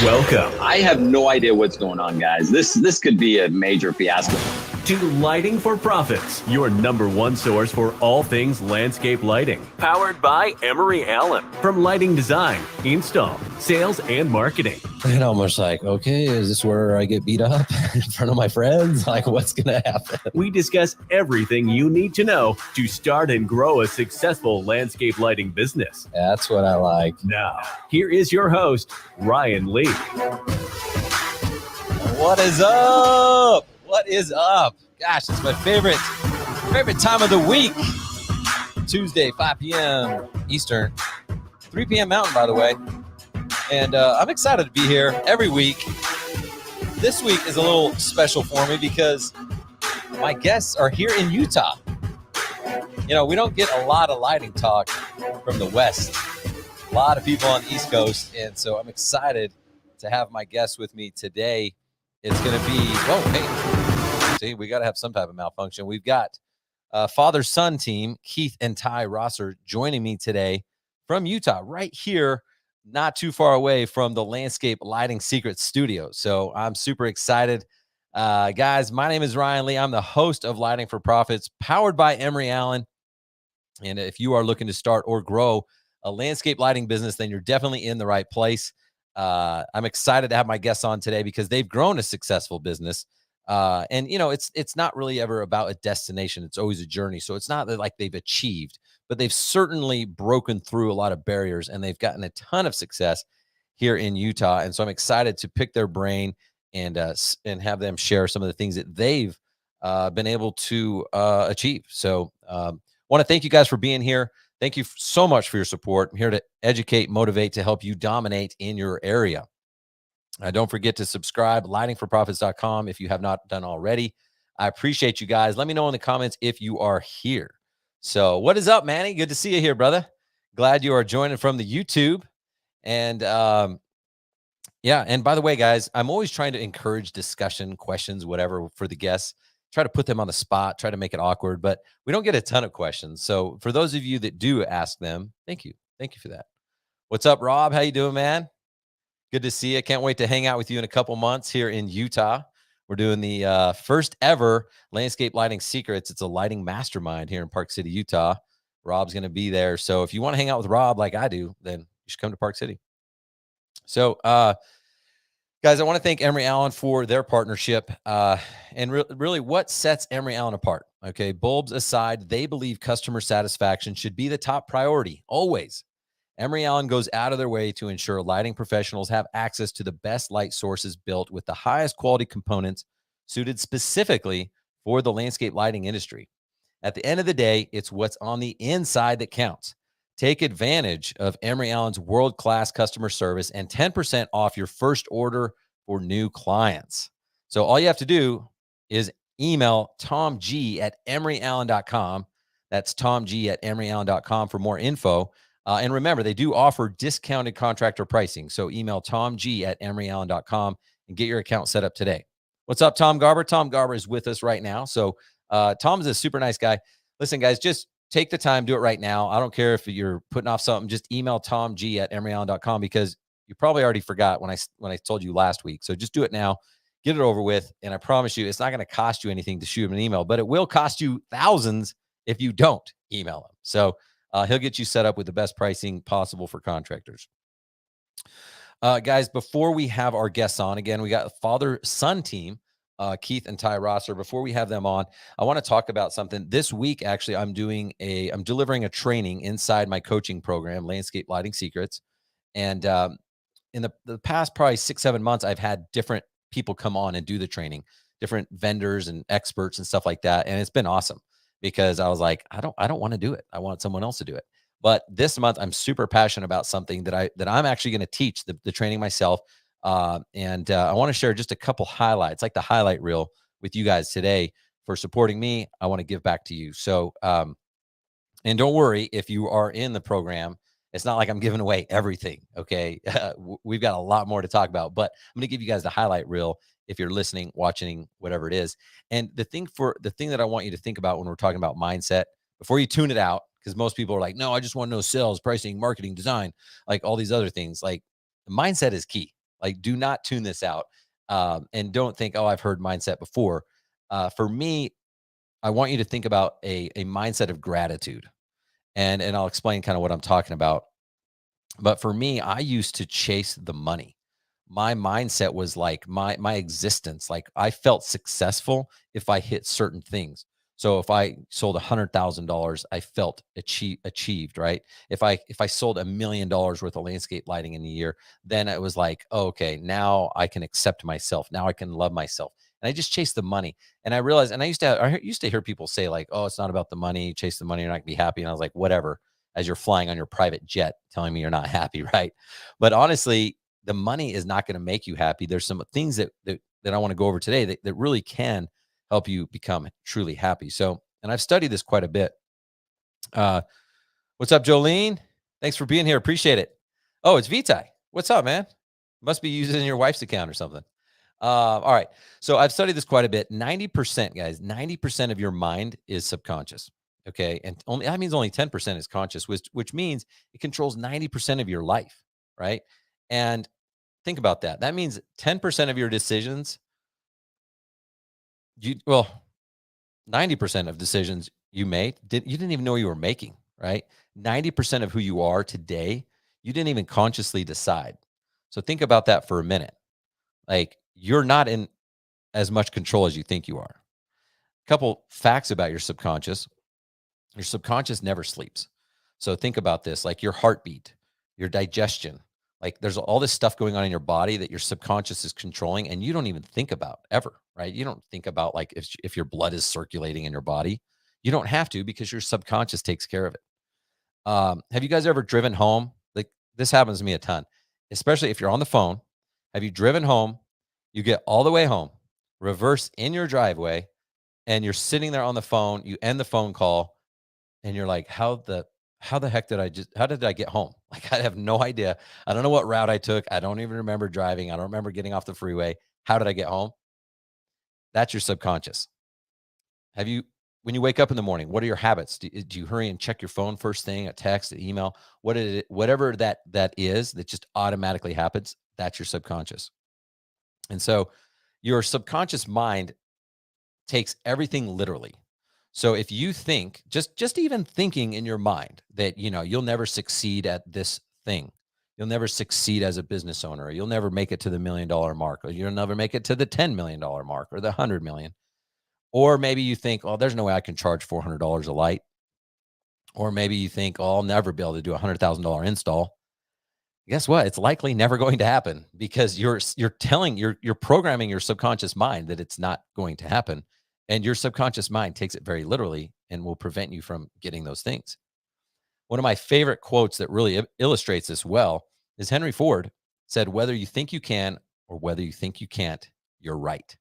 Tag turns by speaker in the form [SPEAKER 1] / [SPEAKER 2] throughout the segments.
[SPEAKER 1] Welcome
[SPEAKER 2] I have no idea what's going on, guys. This could be a major fiasco.
[SPEAKER 1] to Lighting for Profits, your number one source for all things landscape lighting. Powered by Emery Allen. From lighting design, install, sales, and marketing.
[SPEAKER 3] And I'm almost like, okay, is this where I get beat up in front of my friends? Like, what's going to happen?
[SPEAKER 1] We discuss everything you need to know to start and grow a successful landscape lighting business.
[SPEAKER 3] That's what I like.
[SPEAKER 1] Now, here is your host, Ryan Lee.
[SPEAKER 3] What is up? What is up? Gosh, it's my favorite time of the week. Tuesday, 5 p.m. Eastern, 3 p.m. Mountain, by the way. And I'm excited to be here every week. This week is a little special for me because my guests are here in Utah. You know, we don't get a lot of lighting talk from the West. A lot of people on the East Coast. And so I'm excited to have my guests with me today. It's going to be, see, we got to have some type of malfunction. We've got father-son team, Keith and Ty Rosser, joining me today from Utah, right here, not too far away from the Landscape Lighting Secrets studio. So I'm super excited. Guys, my name is Ryan Lee. I'm the host of Lighting for Profits, powered by Emery Allen. And if you are looking to start or grow a landscape lighting business, then you're definitely in the right place. I'm excited to have my guests on today because they've grown a successful business. And you know, it's not really ever about a destination. It's always a journey. So it's not that like they've achieved, but they've certainly broken through a lot of barriers and they've gotten a ton of success here in Utah. And so I'm excited to pick their brain and have them share some of the things that they've been able to achieve. So want to thank you guys for being here. Thank you so much for your support. I'm here to educate, motivate, to help you dominate in your area. Don't forget to subscribe, lightingforprofits.com, if you have not done already. I appreciate you guys. Let me know in the comments if you are here. So what is up, Manny? Good to see you here, brother. Glad you are joining from the YouTube. And yeah, and by the way, guys, I'm always trying to encourage discussion, questions, whatever, for the guests. Try to put them on the spot, try to make it awkward, but we don't get a ton of questions. So for those of you that do ask them, thank you. Thank you for that. What's up, Rob? How you doing, man? Good to see you. Can't wait to hang out with you in a couple months here in Utah. We're doing the first ever Landscape Lighting Secrets. It's a lighting mastermind here in Park City, Utah. Rob's going to be there. So if you want to hang out with Rob like I do, then you should come to Park City. So, guys, I want to thank Emery Allen for their partnership and really what sets Emery Allen apart. Okay, bulbs aside, they believe customer satisfaction should be the top priority, always. Emery Allen goes out of their way to ensure lighting professionals have access to the best light sources built with the highest quality components suited specifically for the landscape lighting industry. At the end of the day, it's what's on the inside that counts. Take advantage of Emery Allen's world-class customer service and 10% off your first order for new clients. So all you have to do is email tomg@emeryallen.com. That's tomg@emeryallen.com for more info. And remember, they do offer discounted contractor pricing. So email tomg@emeryallen.com and get your account set up today. What's up, Tom Garber? Tom Garber is with us right now. So Tom's a super nice guy. Listen, guys, just take the time, do it right now. I don't care if you're putting off something. Just email tomg@emeryallen.com because you probably already forgot when I told you last week. So just do it now. Get it over with. And I promise you, it's not going to cost you anything to shoot him an email, but it will cost you thousands if you don't email him. So he'll get you set up with the best pricing possible for contractors. Guys, before we have our guests on, again, we got a father-son team, Keith and Ty Rosser. Before we have them on, I want to talk about something. This week, actually, I'm delivering a training inside my coaching program, Landscape Lighting Secrets. And in the past probably 6-7 months, I've had different people come on and do the training, different vendors and experts and stuff like that. And it's been awesome because I was like, I don't want to do it. I want someone else to do it. But this month, I'm super passionate about something that I'm actually going to teach the training myself. And I want to share just a couple highlights, like the highlight reel with you guys today for supporting me. I want to give back to you. So, and don't worry if you are in the program. It's not like I'm giving away everything. Okay. We've got a lot more to talk about, but I'm going to give you guys the highlight reel if you're listening, watching, whatever it is. And the thing that I want you to think about when we're talking about mindset, before you tune it out, because most people are like, no, I just want to know sales, pricing, marketing, design, like all these other things. Like, the mindset is key. Like, do not tune this out. And don't think, oh, I've heard mindset before. For me, I want you to think about a mindset of gratitude. And I'll explain kind of what I'm talking about. But for me, I used to chase the money. My mindset was like my existence. Like, I felt successful if I hit certain things. So if I sold $100,000, I felt achieved, right? If I sold $1 million worth of landscape lighting in a year, then it was like, oh, okay, now I can accept myself. Now I can love myself. And I just chased the money. And I realized, and I used to hear people say like, oh, it's not about the money. Chase the money, you're not gonna be happy. And I was like, whatever. As you're flying on your private jet, telling me you're not happy, right? But honestly, the money is not going to make you happy. There's some things that I want to go over today that really can help you become truly happy. So, and I've studied this quite a bit. What's up, Jolene? Thanks for being here. Appreciate it. Oh, it's Vitae. What's up, man? Must be using your wife's account or something. All right. So I've studied this quite a bit. 90%, guys, 90% of your mind is subconscious. Okay. And that means only 10% is conscious, which means it controls 90% of your life. Right. And think about that. That means 10% of your decisions, 90% of decisions you made, you didn't even know you were making, right? 90% of who you are today, you didn't even consciously decide. So think about that for a minute. Like, you're not in as much control as you think you are. A couple facts about your subconscious. Your subconscious never sleeps. So think about this, like your heartbeat, your digestion, like there's all this stuff going on in your body that your subconscious is controlling and you don't even think about ever, right? You don't think about like if your blood is circulating in your body. You don't have to, because your subconscious takes care of it. Have you guys ever driven home? Like, this happens to me a ton, especially if you're on the phone. Have you driven home? You get all the way home, reverse in your driveway, and you're sitting there on the phone. You end the phone call, and you're like, how the heck how did I get home? Like, I have no idea. I don't know what route I took. I don't even remember driving. I don't remember getting off the freeway. How did I get home? That's your subconscious. When you wake up in the morning, what are your habits? Do you hurry and check your phone first thing, a text, an email? Whatever that is that just automatically happens, that's your subconscious. And so your subconscious mind takes everything literally. So if you think, just even thinking in your mind that, you'll never succeed at this thing, you'll never succeed as a business owner, or you'll never make it to the $1 million mark, or you'll never make it to the $10 million mark or the 100 million. Or maybe you think, oh, there's no way I can charge $400 a light. Or maybe you think, oh, I'll never be able to do a $100,000 install. Guess what? It's likely never going to happen, because you're programming your subconscious mind that it's not going to happen. And your subconscious mind takes it very literally and will prevent you from getting those things. One of my favorite quotes that really illustrates this well is Henry Ford said, whether you think you can or whether you think you can't, you're right.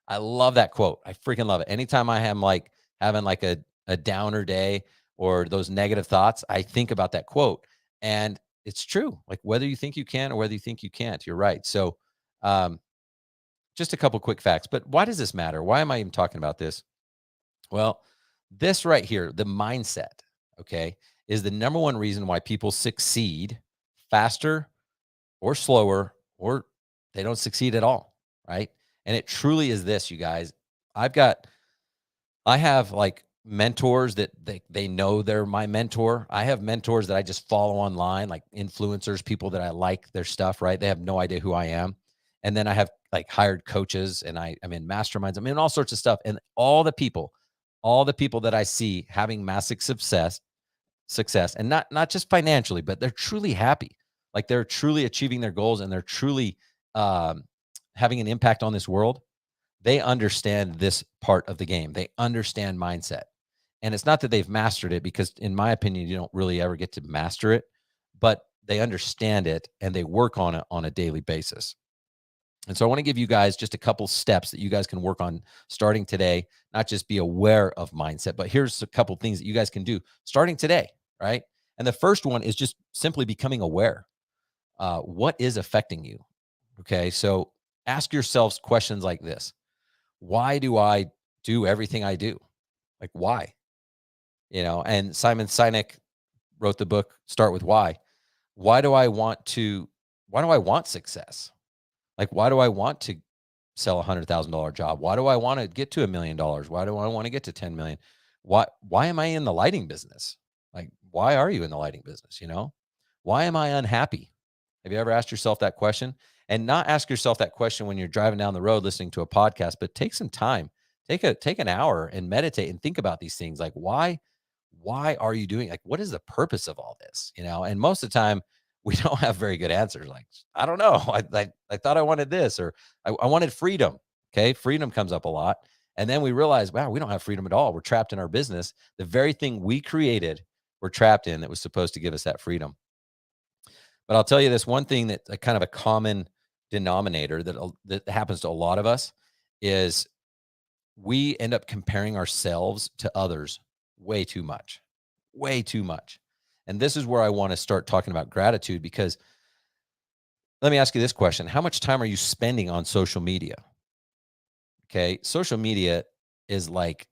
[SPEAKER 3] I love that quote. I freaking love it. Anytime I am like having like a downer day or those negative thoughts, I think about that quote. And it's true. Like, whether you think you can or whether you think you can't, you're right. So just a couple quick facts. But why does this matter? Why am I even talking about this? Well, this right here, the mindset, okay, is the number one reason why people succeed faster or slower, or they don't succeed at all, right? And it truly is this, you guys. I have like mentors that they know they're my mentor. I have mentors that I just follow online, like influencers, people that I like their stuff, right? They have no idea who I am. And then I have like hired coaches, and I'm in masterminds. I'm in all sorts of stuff. And all the people that I see having massive success, and not just financially, but they're truly happy. Like, they're truly achieving their goals, and they're truly having an impact on this world. They understand this part of the game. They understand mindset. And it's not that they've mastered it, because in my opinion, you don't really ever get to master it, but they understand it and they work on it on a daily basis. And so I want to give you guys just a couple steps that you guys can work on starting today, not just be aware of mindset, but here's a couple things that you guys can do starting today, right? And the first one is just simply becoming aware. What is affecting you? Okay, so ask yourselves questions like this. Why do I do everything I do? Like, why? And Simon Sinek wrote the book, Start with Why. Why do I want success? Like, why do I want to sell $100,000 job? Why do I want to get to $1 million? Why do I want to get to 10 million? Why am I in the lighting business? Like, why are you in the lighting business? Why am I unhappy? Have you ever asked yourself that question? And not ask yourself that question when you're driving down the road listening to a podcast, but take some time, take an hour and meditate and think about these things. Like, why are you doing, like, what is the purpose of all this? And most of the time we don't have very good answers. Like, I don't know. I thought I wanted this, or I wanted freedom. Okay. Freedom comes up a lot. And then we realize, wow, we don't have freedom at all. We're trapped in our business. The very thing we created, we're trapped in, that was supposed to give us that freedom. But I'll tell you this one thing, that a kind of a common denominator that happens to a lot of us is we end up comparing ourselves to others way too much, way too much. And this is where I want to start talking about gratitude, because let me ask you this question. How much time are you spending on social media? Okay. Social media is like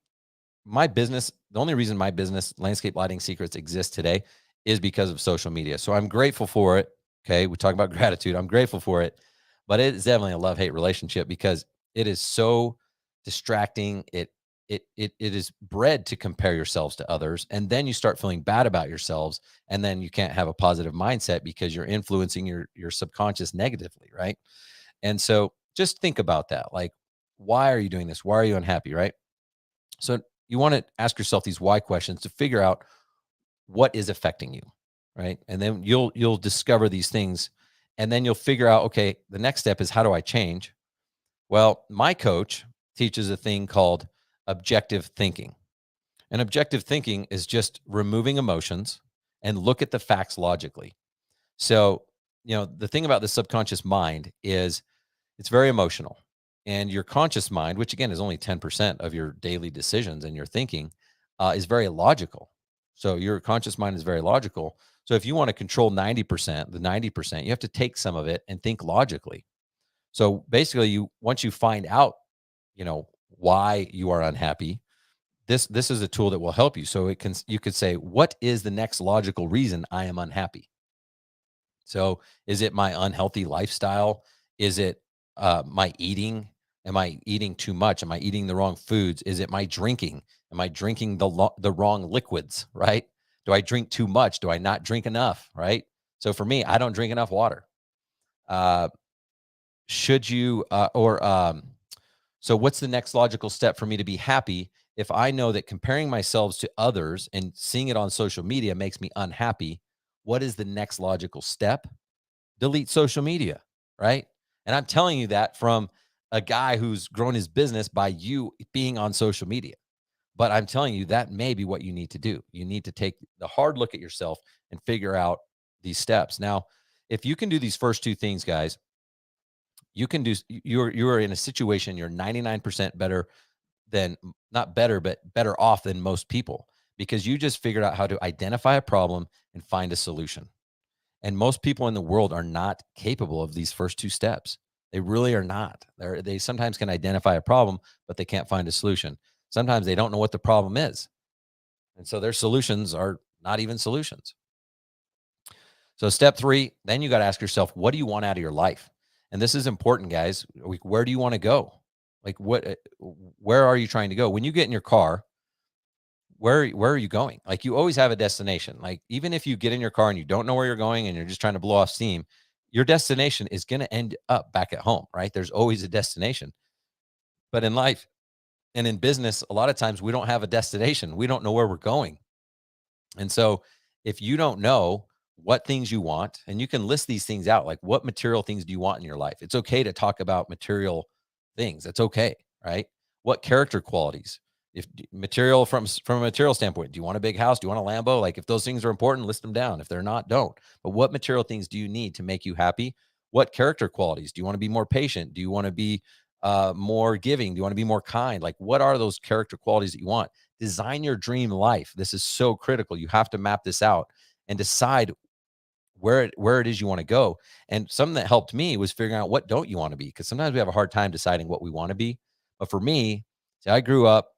[SPEAKER 3] my business. The only reason my business, Landscape Lighting Secrets, exists today is because of social media. So I'm grateful for it. Okay. We talk about gratitude. I'm grateful for it, but it is definitely a love-hate relationship, because it is so distracting. It is bred to compare yourselves to others. And then you start feeling bad about yourselves. And then you can't have a positive mindset because you're influencing your subconscious negatively. Right. And so just think about that. Like, why are you doing this? Why are you unhappy? Right. So you want to ask yourself these why questions to figure out what is affecting you. Right. And then you'll discover these things, and then you'll figure out, okay, the next step is, how do I change? Well, my coach teaches a thing called objective thinking. And objective thinking is just removing emotions and look at the facts logically. So, the thing about the subconscious mind is it's very emotional. And your conscious mind, which again is only 10% of your daily decisions and your thinking, is very logical. So your conscious mind is very logical. So if you want to control 90%, the 90%, you have to take some of it and think logically. So basically, once you find out, why you are unhappy, this is a tool that will help you. So you could say, what is the next logical reason I am unhappy? So is it my unhealthy lifestyle? Is it my eating? Am I eating too much? Am I eating the wrong foods? Is it my drinking? Am I drinking the wrong liquids? Right? Do I drink too much? Do I not drink enough? Right? So for me, I don't drink enough water. Should you so what's the next logical step for me to be happy? If I know that comparing myself to others and seeing it on social media makes me unhappy, what is the next logical step? Delete social media, right? And I'm telling you that from a guy who's grown his business by you being on social media. But I'm telling you, that may be what you need to do. You need to take the hard look at yourself and figure out these steps. Now, if you can do these first two things, guys, you're in a situation, you're 99% better than, not better, but better off than most people, because you just figured out how to identify a problem and find a solution. And most people in the world are not capable of these first two steps. They really are not. They sometimes can identify a problem, but they can't find a solution. Sometimes they don't know what the problem is. And so their solutions are not even solutions. So step 3, then you got to ask yourself, what do you want out of your life? And this is important, guys. Where do you want to go? Like, where are you trying to go? When you get in your car, where are you going? Like, you always have a destination. Like, even if you get in your car and you don't know where you're going and you're just trying to blow off steam, your destination is going to end up back at home, right? There's always a destination. But in life and in business, a lot of times we don't have a destination. We don't know where we're going. And so if you don't know what things you want, and you can list these things out, like, what material things do you want in your life? It's okay to talk about material things. It's okay, right? What character qualities? If material, from a material standpoint, do you want a big house? Do you want a Lambo? Like, if those things are important, list them down. If they're not, don't. But what material things do you need to make you happy? What character qualities? Do you want to be more patient? Do you want to be more giving? Do you want to be more kind? Like, what are those character qualities that you want? Design your dream life. This is so critical. You have to map this out and decide where it is you want to go. And something that helped me was figuring out, what don't you want to be? Because sometimes we have a hard time deciding what we want to be. But for me, see, I grew up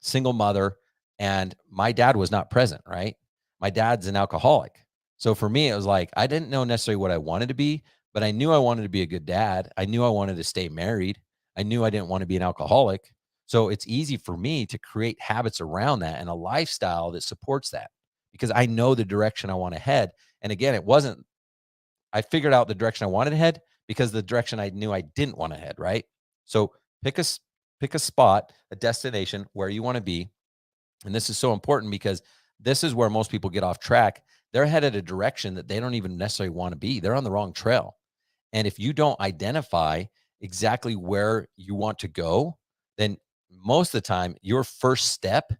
[SPEAKER 3] single mother, and my dad was not present, right? My dad's an alcoholic. So for me, it was like, I didn't know necessarily what I wanted to be, but I knew I wanted to be a good dad. I knew I wanted to stay married. I knew I didn't want to be an alcoholic. So it's easy for me to create habits around that and a lifestyle that supports that because I know the direction I want to head. And again, I figured out the direction I wanted to head because the direction I knew I didn't want to head, right? So pick a spot, a destination where you want to be. And this is so important because this is where most people get off track. They're headed a direction that they don't even necessarily want to be. They're on the wrong trail. And if you don't identify exactly where you want to go, then most of the time your first step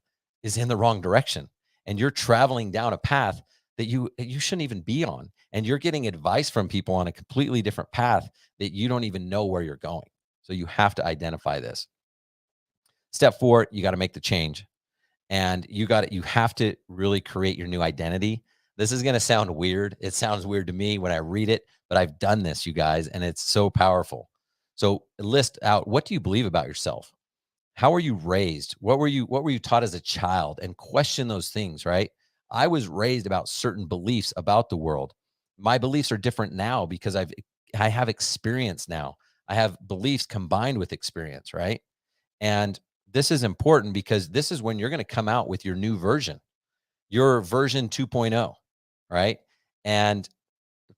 [SPEAKER 3] is in the wrong direction. And you're traveling down a path that you shouldn't even be on. And you're getting advice from people on a completely different path that you don't even know where you're going. So you have to identify this. Step 4, you got to make the change. And you have to really create your new identity. This is going to sound weird. It sounds weird to me when I read it, but I've done this, you guys, and it's so powerful. So list out, what do you believe about yourself? How were you raised? What were you taught as a child? And question those things, right? I was raised about certain beliefs about the world. My beliefs are different now because I have experience now. I have beliefs combined with experience, right? And this is important because this is when you're going to come out with your new version, your version 2.0, right? And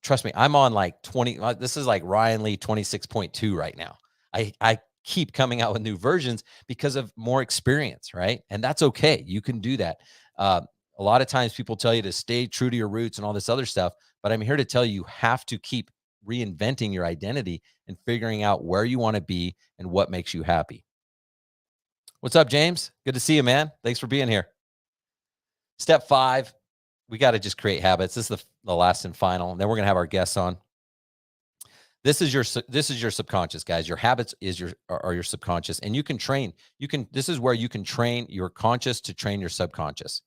[SPEAKER 3] trust me, I'm on like 20. This is like Ryan Lee 26.2 right now. I keep coming out with new versions because of more experience, right? And that's okay. You can do that. A lot of times people tell you to stay true to your roots and all this other stuff, but I'm here to tell you have to keep reinventing your identity and figuring out where you want to be and what makes you happy. What's up, James? Good to see you, man. Thanks for being here. Step 5, we got to just create habits. This is the last and final, and then we're going to have our guests on. This is your subconscious, guys. Your habits are your subconscious, and you can train. This is where you can train your conscious to train your subconscious,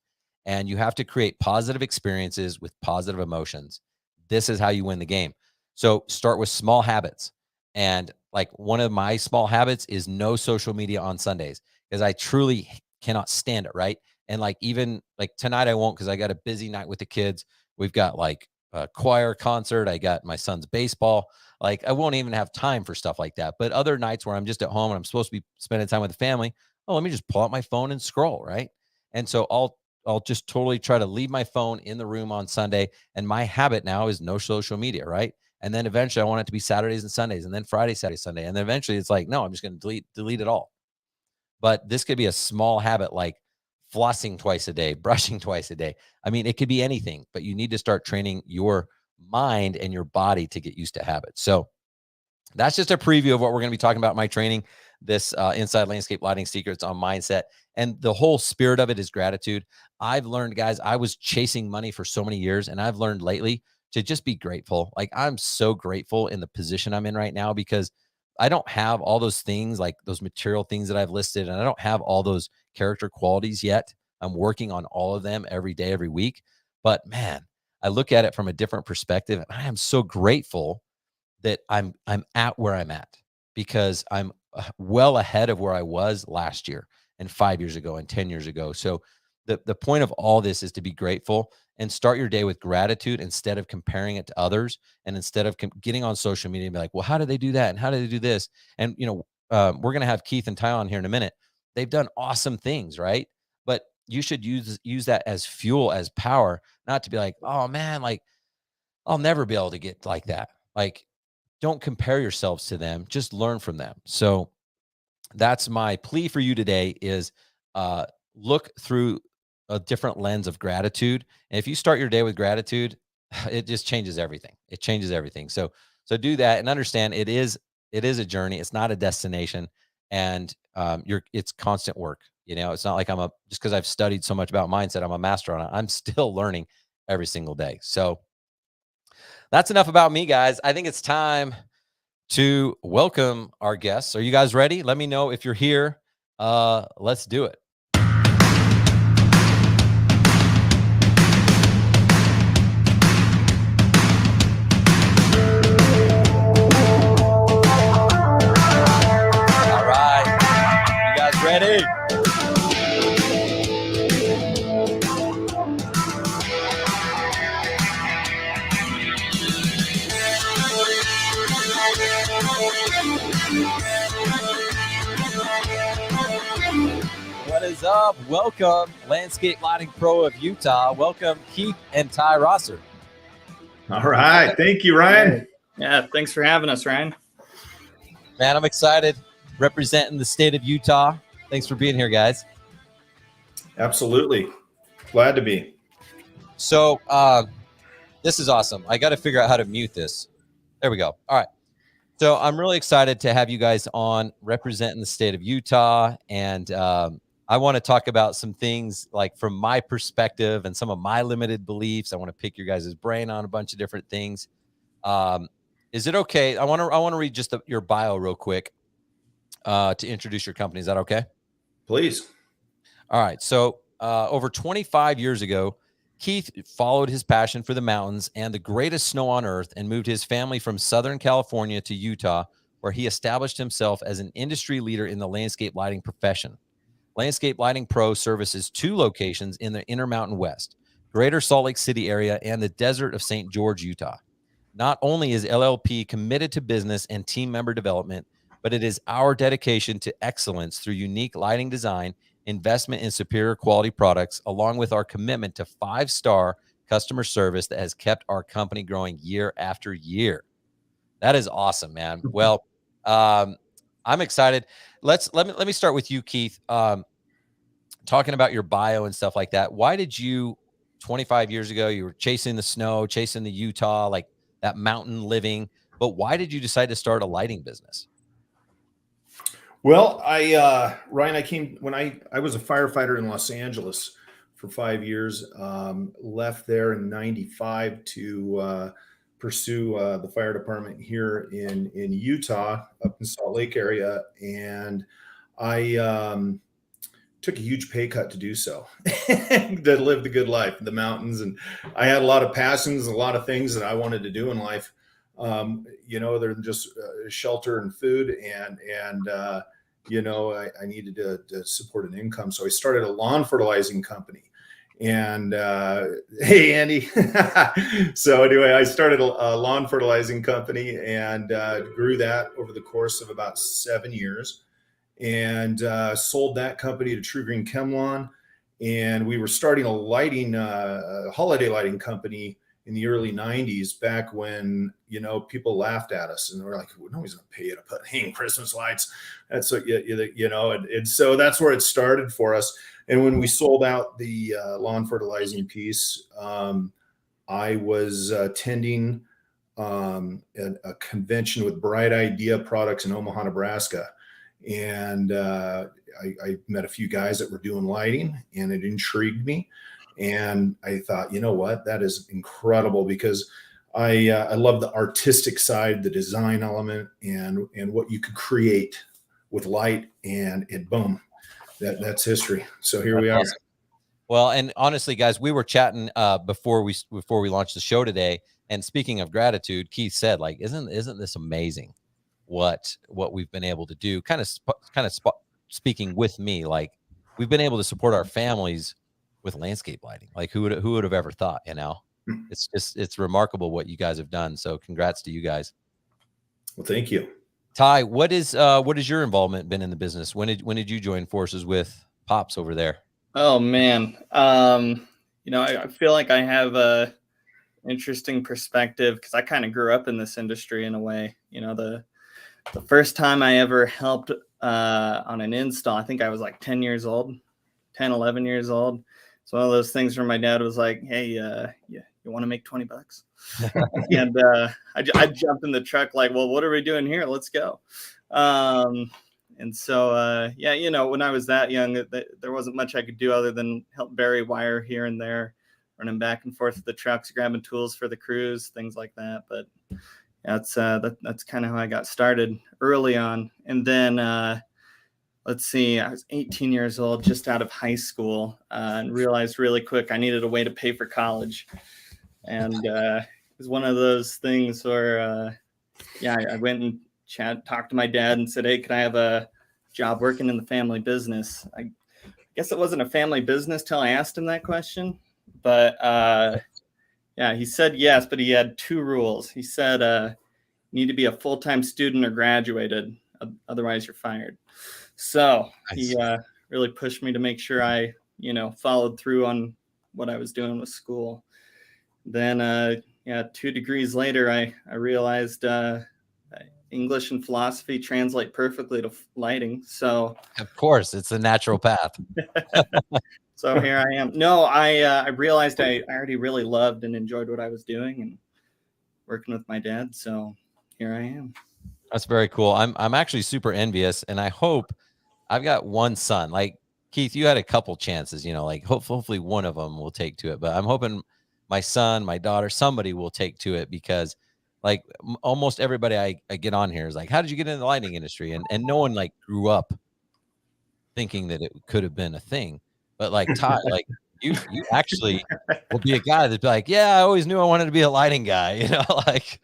[SPEAKER 3] and you have to create positive experiences with positive emotions. This is how you win the game. So start with small habits, and like one of my small habits is no social media on Sundays because I truly cannot stand it, right? And like even like tonight I won't because I got a busy night with the kids. We've got like a choir concert. I got my son's baseball. Like I won't even have time for stuff like that. But other nights where I'm just at home and I'm supposed to be spending time with the family, let me just pull out my phone and scroll, right? And so I'll just totally try to leave my phone in the room on Sunday. And my habit now is no social media, right? And then eventually I want it to be Saturdays and Sundays, and then Friday, Saturday, Sunday. And then eventually it's like, no, I'm just going to delete it all. But this could be a small habit like flossing twice a day, brushing twice a day. I mean, it could be anything, but you need to start training your mind and your body to get used to habits. So that's just a preview of what we're going to be talking about in my training, this Inside Landscape Lighting Secrets on Mindset. And the whole spirit of it is gratitude. I've learned, guys, I was chasing money for so many years, and I've learned lately to just be grateful. Like I'm so grateful in the position I'm in right now because I don't have all those things, like those material things that I've listed, and I don't have all those character qualities yet. I'm working on all of them every day, every week. But man, I look at it from a different perspective, and I am so grateful that I'm at where I'm at because I'm well ahead of where I was last year and 5 years ago and 10 years ago. So the point of all this is to be grateful and start your day with gratitude instead of comparing it to others, and instead of getting on social media and be like, well, how did they do that? And how did they do this? And, we're going to have Keith and Ty on here in a minute. They've done awesome things, right? But you should use that as fuel, as power, not to be like, oh man, like I'll never be able to get like that. Like, don't compare yourselves to them. Just learn from them. So that's my plea for you today is look through a different lens of gratitude. And if you start your day with gratitude, it just changes everything. It changes everything. So do that and understand it is a journey. It's not a destination, and it's constant work. It's not like just because I've studied so much about mindset, I'm a master on it. I'm still learning every single day. So that's enough about me, guys. I think it's time to welcome our guests. Are you guys ready? Let me know if you're here. Let's do it. Ready? What is up? Welcome, Landscape Lighting Pro of Utah. Welcome, Keith and Ty Rosser.
[SPEAKER 4] All right. Thank you, Ryan.
[SPEAKER 5] Yeah, thanks for having us, Ryan.
[SPEAKER 3] Man, I'm excited representing the state of Utah. Thanks for being here, guys.
[SPEAKER 4] Absolutely. Glad to be.
[SPEAKER 3] So this is awesome. I got to figure out how to mute this. There we go. All right. So I'm really excited to have you guys on representing the state of Utah. And I want to talk about some things like from my perspective and some of my limited beliefs. I want to pick your guys' brain on a bunch of different things. Is it okay? I want to read just your bio real quick to introduce your company. Is that okay?
[SPEAKER 4] Please.
[SPEAKER 3] All right. So over 25 years ago, Keith followed his passion for the mountains and the greatest snow on earth and moved his family from Southern California to Utah, where he established himself as an industry leader in the landscape lighting profession. Landscape Lighting Pro services 2 locations in the Intermountain West, Greater Salt Lake City area, and the desert of St. George, Utah. Not only is LLP committed to business and team member development, but it is our dedication to excellence through unique lighting design, investment in superior quality products, along with our commitment to 5-star customer service that has kept our company growing year after year. That is awesome, man. Well, I'm excited. Let me start with you, Keith. Talking about your bio and stuff like that. Why did you 25 years ago, you were chasing the snow, chasing the Utah, like that mountain living, but why did you decide to start a lighting business?
[SPEAKER 4] Well, Ryan, when I was a firefighter in Los Angeles for 5 years, left there in 95 to pursue the fire department here in Utah, up in Salt Lake area. And I took a huge pay cut to do so, to live the good life, the mountains. And I had a lot of passions, a lot of things that I wanted to do in life. They're just shelter and food. And I needed to support an income. So I started a lawn fertilizing company. And hey, Andy. So anyway, I started a lawn fertilizing company and grew that over the course of about 7 years, and sold that company to True Green Chemlawn. And we were starting a lighting, holiday lighting company in the early 90s, back when, people laughed at us and we're like, well, nobody's going to pay you to put hang Christmas lights. That's what, and so that's where it started for us. And when we sold out the lawn fertilizing piece, I was attending a convention with Bright Idea Products in Omaha, Nebraska. And I met a few guys that were doing lighting, and it intrigued me. And I thought, you know what, that is incredible, because I love the artistic side, the design element, and what you could create with light, and boom, that's history. So here we are.
[SPEAKER 3] Well, and honestly, guys, we were chatting before we launched the show today. And speaking of gratitude, Keith said, like, isn't this amazing what we've been able to do? Kind of speaking with me, like, we've been able to support our families with landscape lighting. Like, who would have ever thought? It's remarkable what you guys have done. So congrats to you guys.
[SPEAKER 4] Well, thank you.
[SPEAKER 3] Ty, what is your involvement been in the business? When did you join forces with Pops over there?
[SPEAKER 5] Oh man, I feel like I have a interesting perspective because I kind of grew up in this industry in a way. The first time I ever helped on an install, I think I was like 11 years old. It's one of those things where my dad was like, "Hey, you want to make $20?" And I jumped in the truck like, "Well, what are we doing here? Let's go." And so, when I was that young, there wasn't much I could do other than help bury wire here and there, running back and forth with the trucks, grabbing tools for the crews, things like that. But that's kind of how I got started early on. And then, let's see, I was 18 years old, just out of high school, and realized really quick I needed a way to pay for college. And it was one of those things where, I went and talked to my dad and said, "Hey, can I have a job working in the family business?" I guess it wasn't a family business till I asked him that question. But he said yes, but he had 2 rules. He said, need to be a full-time student or graduated, otherwise you're fired. So he really pushed me to make sure I, followed through on what I was doing with school. Then, 2 degrees later, I realized English and philosophy translate perfectly to lighting. So
[SPEAKER 3] Of course, it's a natural path.
[SPEAKER 5] so here I am. No, I realized I already really loved and enjoyed what I was doing and working with my dad. So here I am.
[SPEAKER 3] That's very cool. I'm actually super envious, and I hope I've got one son. Like Keith, you had a couple chances, like hopefully one of them will take to it. But I'm hoping my son, my daughter, somebody will take to it, because like almost everybody I get on here is like, how did you get into the lighting industry? And no one like grew up thinking that it could have been a thing. But like Ty, like you actually will be a guy that'd be like, yeah, I always knew I wanted to be a lighting guy, like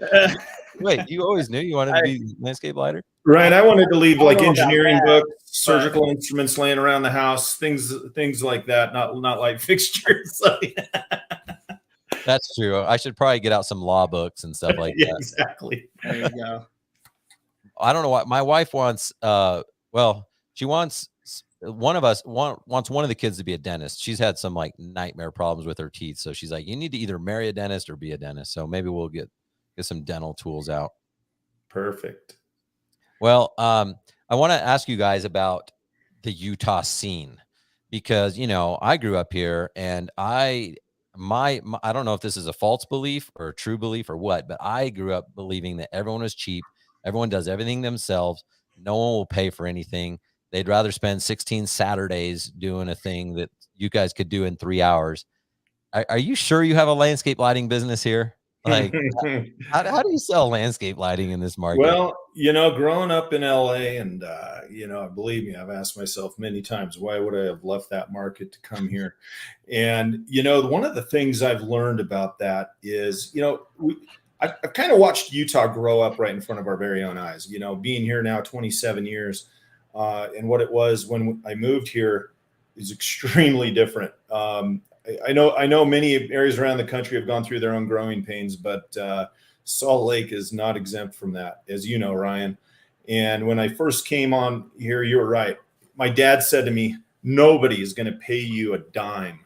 [SPEAKER 3] wait, you always knew you wanted to be a landscape lighter?
[SPEAKER 4] Right. I wanted to leave like engineering
[SPEAKER 5] that,
[SPEAKER 4] books, surgical instruments laying around the house, things like that, not light fixtures.
[SPEAKER 3] That's true. I should probably get out some law books and stuff like that.
[SPEAKER 4] Exactly.
[SPEAKER 5] There you go.
[SPEAKER 3] I don't know what my wife wants. She wants one of us wants one of the kids to be a dentist. She's had some like nightmare problems with her teeth. So she's like, you need to either marry a dentist or be a dentist. So maybe we'll get some dental tools out.
[SPEAKER 4] Perfect.
[SPEAKER 3] Well, I want to ask you guys about the Utah scene, because, I grew up here, and I don't know if this is a false belief or a true belief or what, but I grew up believing that everyone was cheap. Everyone does everything themselves. No one will pay for anything. They'd rather spend 16 Saturdays doing a thing that you guys could do in 3 hours. Are you sure you have a landscape lighting business here? Like, how do you sell landscape lighting in this market?
[SPEAKER 4] Well, growing up in LA, and believe me, I've asked myself many times, why would I have left that market to come here? And one of the things I've learned about that is, I've kind of watched Utah grow up right in front of our very own eyes. Being here now 27 years, and what it was when I moved here is extremely different. I know many areas around the country have gone through their own growing pains, but Salt Lake is not exempt from that, as you know, Ryan. And when I first came on here, you were right. My dad said to me, nobody is going to pay you a dime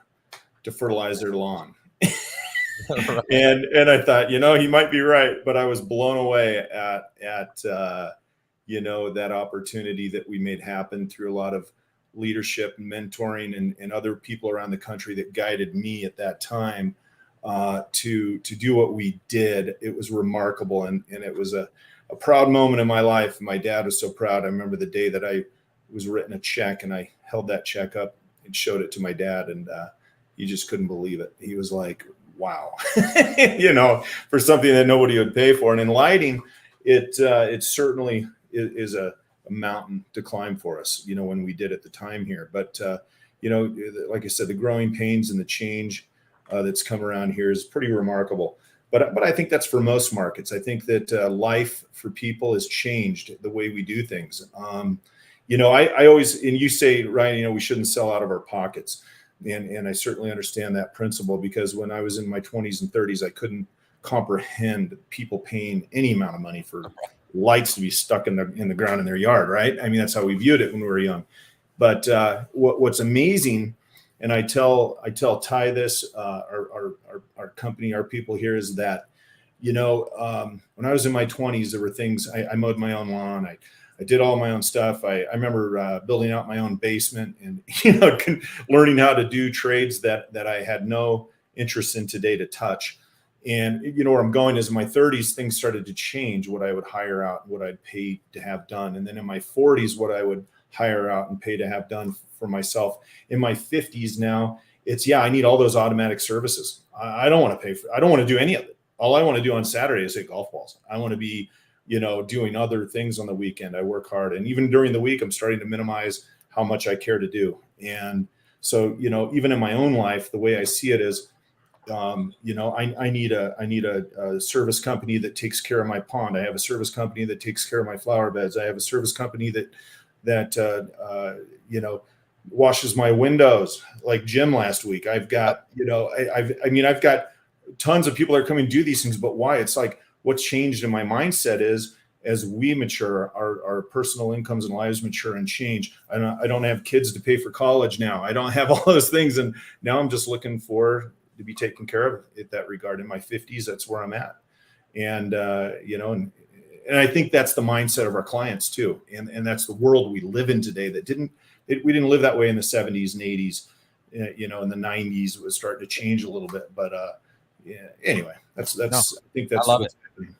[SPEAKER 4] to fertilize their lawn.
[SPEAKER 3] Right.
[SPEAKER 4] And I thought, he might be right, but I was blown away at that opportunity that we made happen through a lot of leadership and mentoring and other people around the country that guided me at that time to do what we did. It was remarkable. And it was a proud moment in my life. My dad was so proud. I remember the day that I was written a check, and I held that check up and showed it to my dad, and he just couldn't believe it. He was like, wow, for something that nobody would pay for. And in lighting, it certainly is a mountain to climb for us, when we did at the time here. But, like I said, the growing pains and the change that's come around here is pretty remarkable. But I think that's for most markets. I think that life for people has changed the way we do things. I always, and you say, Ryan, we shouldn't sell out of our pockets. And I certainly understand that principle, because when I was in my 20s and 30s, I couldn't comprehend people paying any amount of money for lights to be stuck in the ground in their yard, right? I mean, that's how we viewed it when we were young. But what's amazing, and I tell Ty this, our company, our people here, is that, when I was in my 20s, there were things, I mowed my own lawn. I did all my own stuff. I remember building out my own basement and, learning how to do trades that I had no interest in today to touch. And where I'm going is, in my 30s, things started to change, what I would hire out, what I'd pay to have done. And then in my 40s, what I would hire out and pay to have done for myself. In my 50s now, it's, I need all those automatic services. I don't want to pay for, I don't want to do any of it. All I want to do on Saturday is hit golf balls. I want to be, doing other things on the weekend. I work hard. And even during the week, I'm starting to minimize how much I care to do. And so, even in my own life, the way I see it is, I need a service company that takes care of my pond. I have a service company that takes care of my flower beds. I have a service company that washes my windows, like Jim last week. I've got, I've got tons of people that are coming to do these things, but why? It's like, what's changed in my mindset is, as we mature, our personal incomes and lives mature and change. I don't have kids to pay for college now. I don't have all those things. And now I'm just looking to be taken care of in that regard. In my 50s, that's where I'm at. And, and I think that's the mindset of our clients too. And that's the world we live in today we didn't live that way in the 70s and 80s. In the 90s, it was starting to change a little bit. But anyway, I think that's what's happening.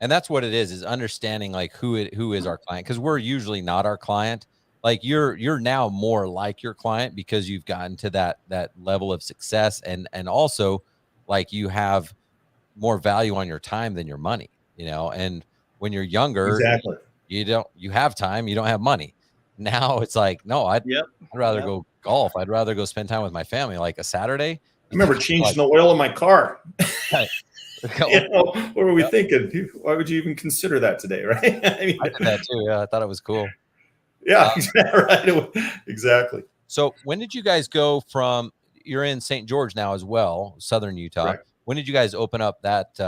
[SPEAKER 3] And that's what it is understanding like who is our client, because we're usually not our client. Like you're now more like your client because you've gotten to that level of success, and also like you have more value on your time than your money, and when you're younger,
[SPEAKER 4] exactly,
[SPEAKER 3] you have time, you don't have money. Now it's like, no, I'd rather go golf. I'd rather go spend time with my family, like a Saturday.
[SPEAKER 4] I remember changing the oil in my car. What were we thinking? Why would you even consider that today, right?
[SPEAKER 3] I did that too. Yeah, I thought it was cool.
[SPEAKER 4] Yeah, right. Exactly.
[SPEAKER 3] So when did you guys go from? You're in St. George now as well, Southern Utah.
[SPEAKER 4] Correct.
[SPEAKER 3] When did you guys open up that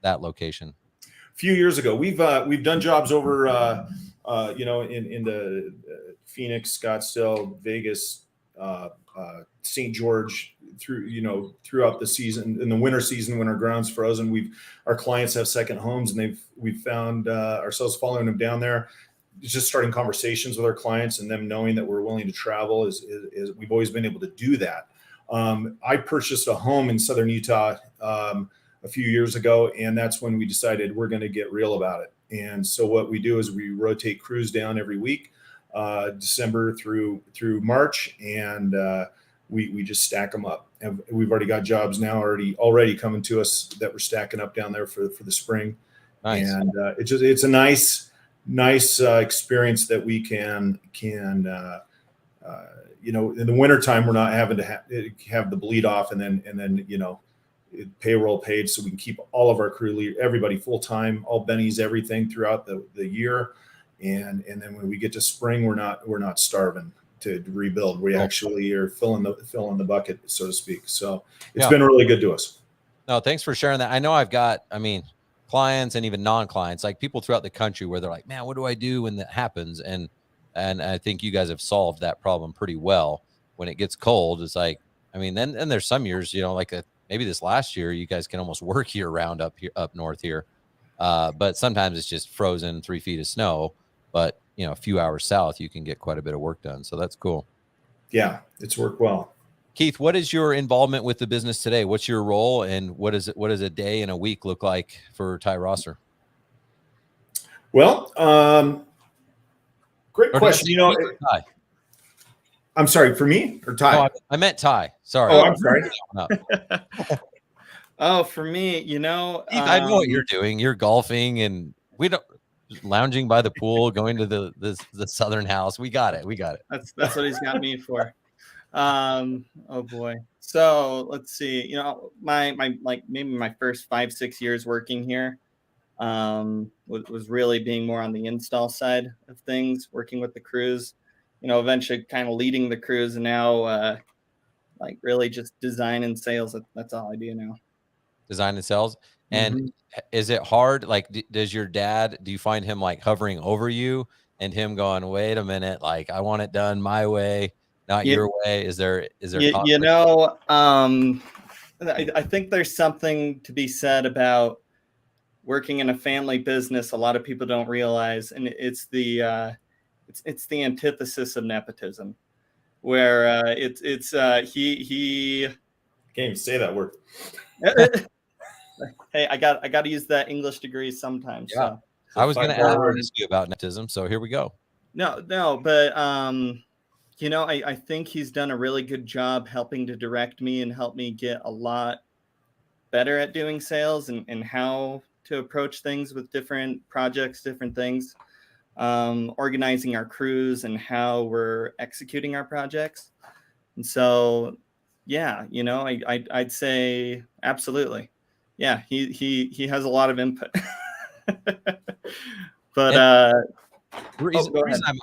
[SPEAKER 3] location?
[SPEAKER 4] A few years ago. We've done jobs over in the Phoenix, Scottsdale, Vegas, St. George, throughout the season. In the winter season, when our ground's frozen, our clients have second homes, and we've found ourselves following them down there, just starting conversations with our clients, and them knowing that we're willing to travel is we've always been able to do that. I purchased a home in Southern Utah a few years ago, and that's when we decided we're going to get real about it. And so what we do is we rotate crews down every week, December through March, and we just stack them up. And we've already got jobs now already coming to us that we're stacking up down there for the spring. Nice. And it's a nice experience that we can in the wintertime, we're not having to have the bleed off and then payroll paid, so we can keep all of our crew, everybody full time, all bennies, everything throughout the year. And then when we get to spring, we're not starving to rebuild. We actually are filling the bucket, so to speak. So it's been really good to us.
[SPEAKER 3] No, thanks for sharing that. I know I've got, clients and even non-clients, like people throughout the country where they're like, man, what do I do when that happens? And I think you guys have solved that problem pretty well. When it gets cold, it's like, then there's some years, maybe this last year, you guys can almost work year round up north here. But sometimes it's just frozen 3 feet of snow, but a few hours south, you can get quite a bit of work done. So that's cool.
[SPEAKER 4] Yeah, it's worked well.
[SPEAKER 3] Keith, what is your involvement with the business today? What's your role, and what does a day and a week look like for Ty Rosser?
[SPEAKER 4] Well, great question.
[SPEAKER 3] Ty?
[SPEAKER 4] I'm sorry, for me or Ty?
[SPEAKER 3] No, I meant Ty. Sorry.
[SPEAKER 4] Oh, I'm sorry.
[SPEAKER 5] Oh, for me,
[SPEAKER 3] Keith, I know what you're doing. You're golfing, and lounging by the pool, going to the Southern house. We got it.
[SPEAKER 5] That's what he's got me for. Oh boy. So let's see, my maybe my first 5-6 years working here, was really being more on the install side of things, working with the crews, eventually kind of leading the crews, and now, really just design and sales. That's all I do now.
[SPEAKER 3] Design and sales. And is it hard? Like, does your dad, do you find him like hovering over you and him going, wait a minute, like I want it done my way, not your way? Is there
[SPEAKER 5] I think there's something to be said about working in a family business. A lot of people don't realize, and it's the antithesis of nepotism, where he
[SPEAKER 4] can't even say that word.
[SPEAKER 5] Hey, I got to use that English degree sometimes.
[SPEAKER 3] Yeah.
[SPEAKER 5] So
[SPEAKER 3] I was going to ask you about nepotism, so here we go.
[SPEAKER 5] No, but I think he's done a really good job helping to direct me and help me get a lot better at doing sales and how to approach things with different projects, different things, organizing our crews and how we're executing our projects. And so, yeah, I'd say absolutely. Yeah, he has a lot of input. But
[SPEAKER 3] the reason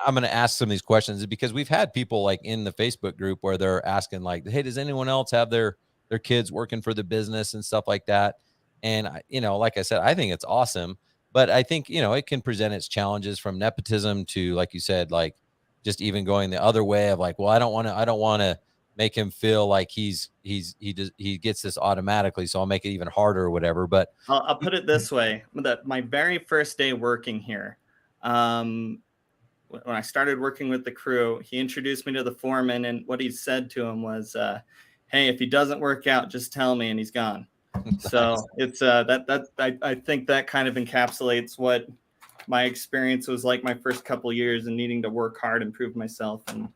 [SPEAKER 3] I'm going to ask some of these questions is because we've had people like in the Facebook group where they're asking like, hey, does anyone else have their kids working for the business and stuff like that? And, like I said, I think it's awesome. But I think, it can present its challenges from nepotism to, like you said, like just even going the other way of like, well, I don't want to make him feel like he gets this automatically. So I'll make it even harder or whatever. But
[SPEAKER 5] I'll put it this way, that my very first day working here, when I started working with the crew, he introduced me to the foreman, and what he said to him was, hey, if he doesn't work out, just tell me, and he's gone. So it's I think that kind of encapsulates what my experience was like my first couple of years and needing to work hard and prove myself. And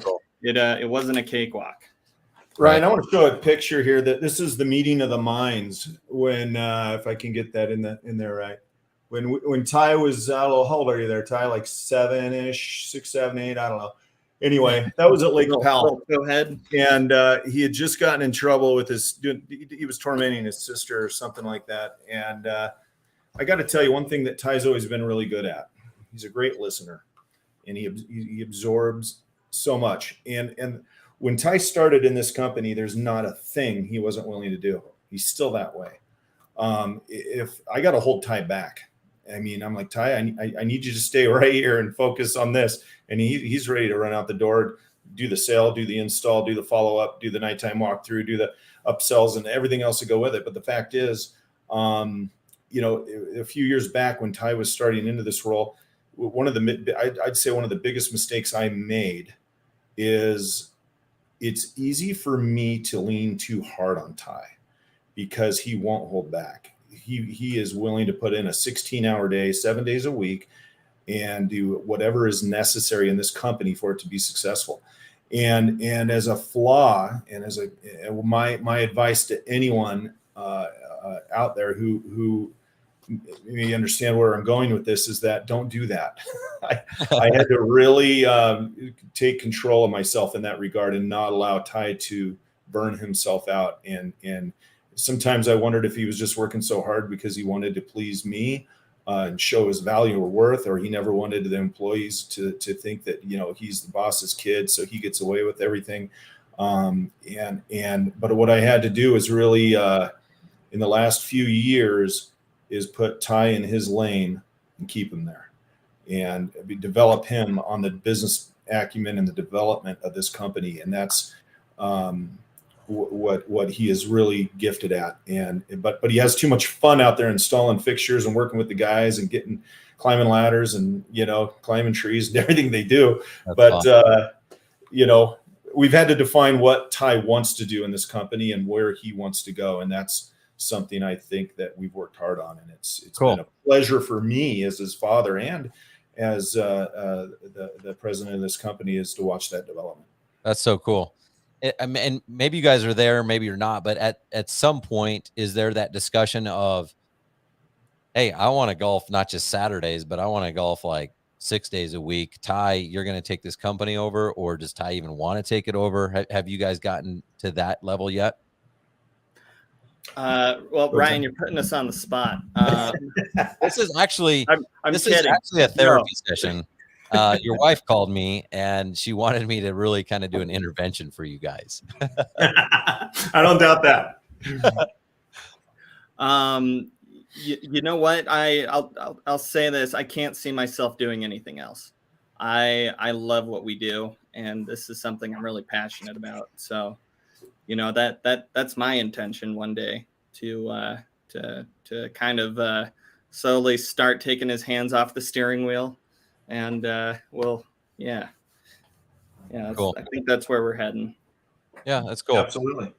[SPEAKER 3] cool.
[SPEAKER 5] It wasn't a cakewalk.
[SPEAKER 4] Ryan, I want to show a picture here that this is the meeting of the minds when, if I can get that in there, right. When Ty was, how old are you there, Ty? Like 7-ish, 6, 7, 8, I don't know. Anyway, that was at Lake Powell.
[SPEAKER 5] Go ahead.
[SPEAKER 4] And he had just gotten in trouble with he was tormenting his sister or something like that. And I got to tell you, one thing that Ty's always been really good at, he's a great listener, and he absorbs so much. And when Ty started in this company, there's not a thing he wasn't willing to do. He's still that way. If I got to hold Ty back, I mean, I'm like, Ty, I need you to stay right here and focus on this. And he's ready to run out the door, do the sale, do the install, do the follow-up, do the nighttime walkthrough, do the upsells and everything else to go with it. But the fact is, a few years back when Ty was starting into this role, I'd say one of the biggest mistakes I made is it's easy for me to lean too hard on Ty because he won't hold back. He is willing to put in a 16-hour day, 7 days a week, and do whatever is necessary in this company for it to be successful. And as a flaw, and as my advice to anyone out there who maybe understand where I'm going with this is that don't do that. I had to really take control of myself in that regard and not allow Ty to burn himself out. And sometimes I wondered if he was just working so hard because he wanted to please me and show his value or worth, or he never wanted the employees to think that, he's the boss's kid, so he gets away with everything. But what I had to do is really, in the last few years, is put Ty in his lane and keep him there and develop him on the business acumen and the development of this company. And that's what he is really gifted at. But he has too much fun out there installing fixtures and working with the guys and climbing ladders and, climbing trees and everything they do. That's fun. We've had to define what Ty wants to do in this company and where he wants to go. And that's something I think that we've worked hard on, and it's cool. Been a pleasure for me as his father and as the president of this company is to watch that development.
[SPEAKER 3] That's so cool. And maybe you guys are there, maybe you're not, but at some point, is there that discussion of, hey, I want to golf not just Saturdays, but I want to golf like 6 days a week. Ty, you're going to take this company over, or does Ty even want to take it over? Have you guys gotten to that level yet?
[SPEAKER 5] Well, Ryan, you're putting us on the spot.
[SPEAKER 3] This is actually
[SPEAKER 5] this is
[SPEAKER 3] actually a therapy session. Your wife called me and she wanted me to really kind of do an intervention for you guys.
[SPEAKER 4] I don't doubt that.
[SPEAKER 5] You know what? I'll say this. I can't see myself doing anything else. I love what we do, and this is something I'm really passionate about. So, that's my intention one day to kind of slowly start taking his hands off the steering wheel, and cool. I think that's where we're heading.
[SPEAKER 3] Yeah, that's cool.
[SPEAKER 4] Absolutely.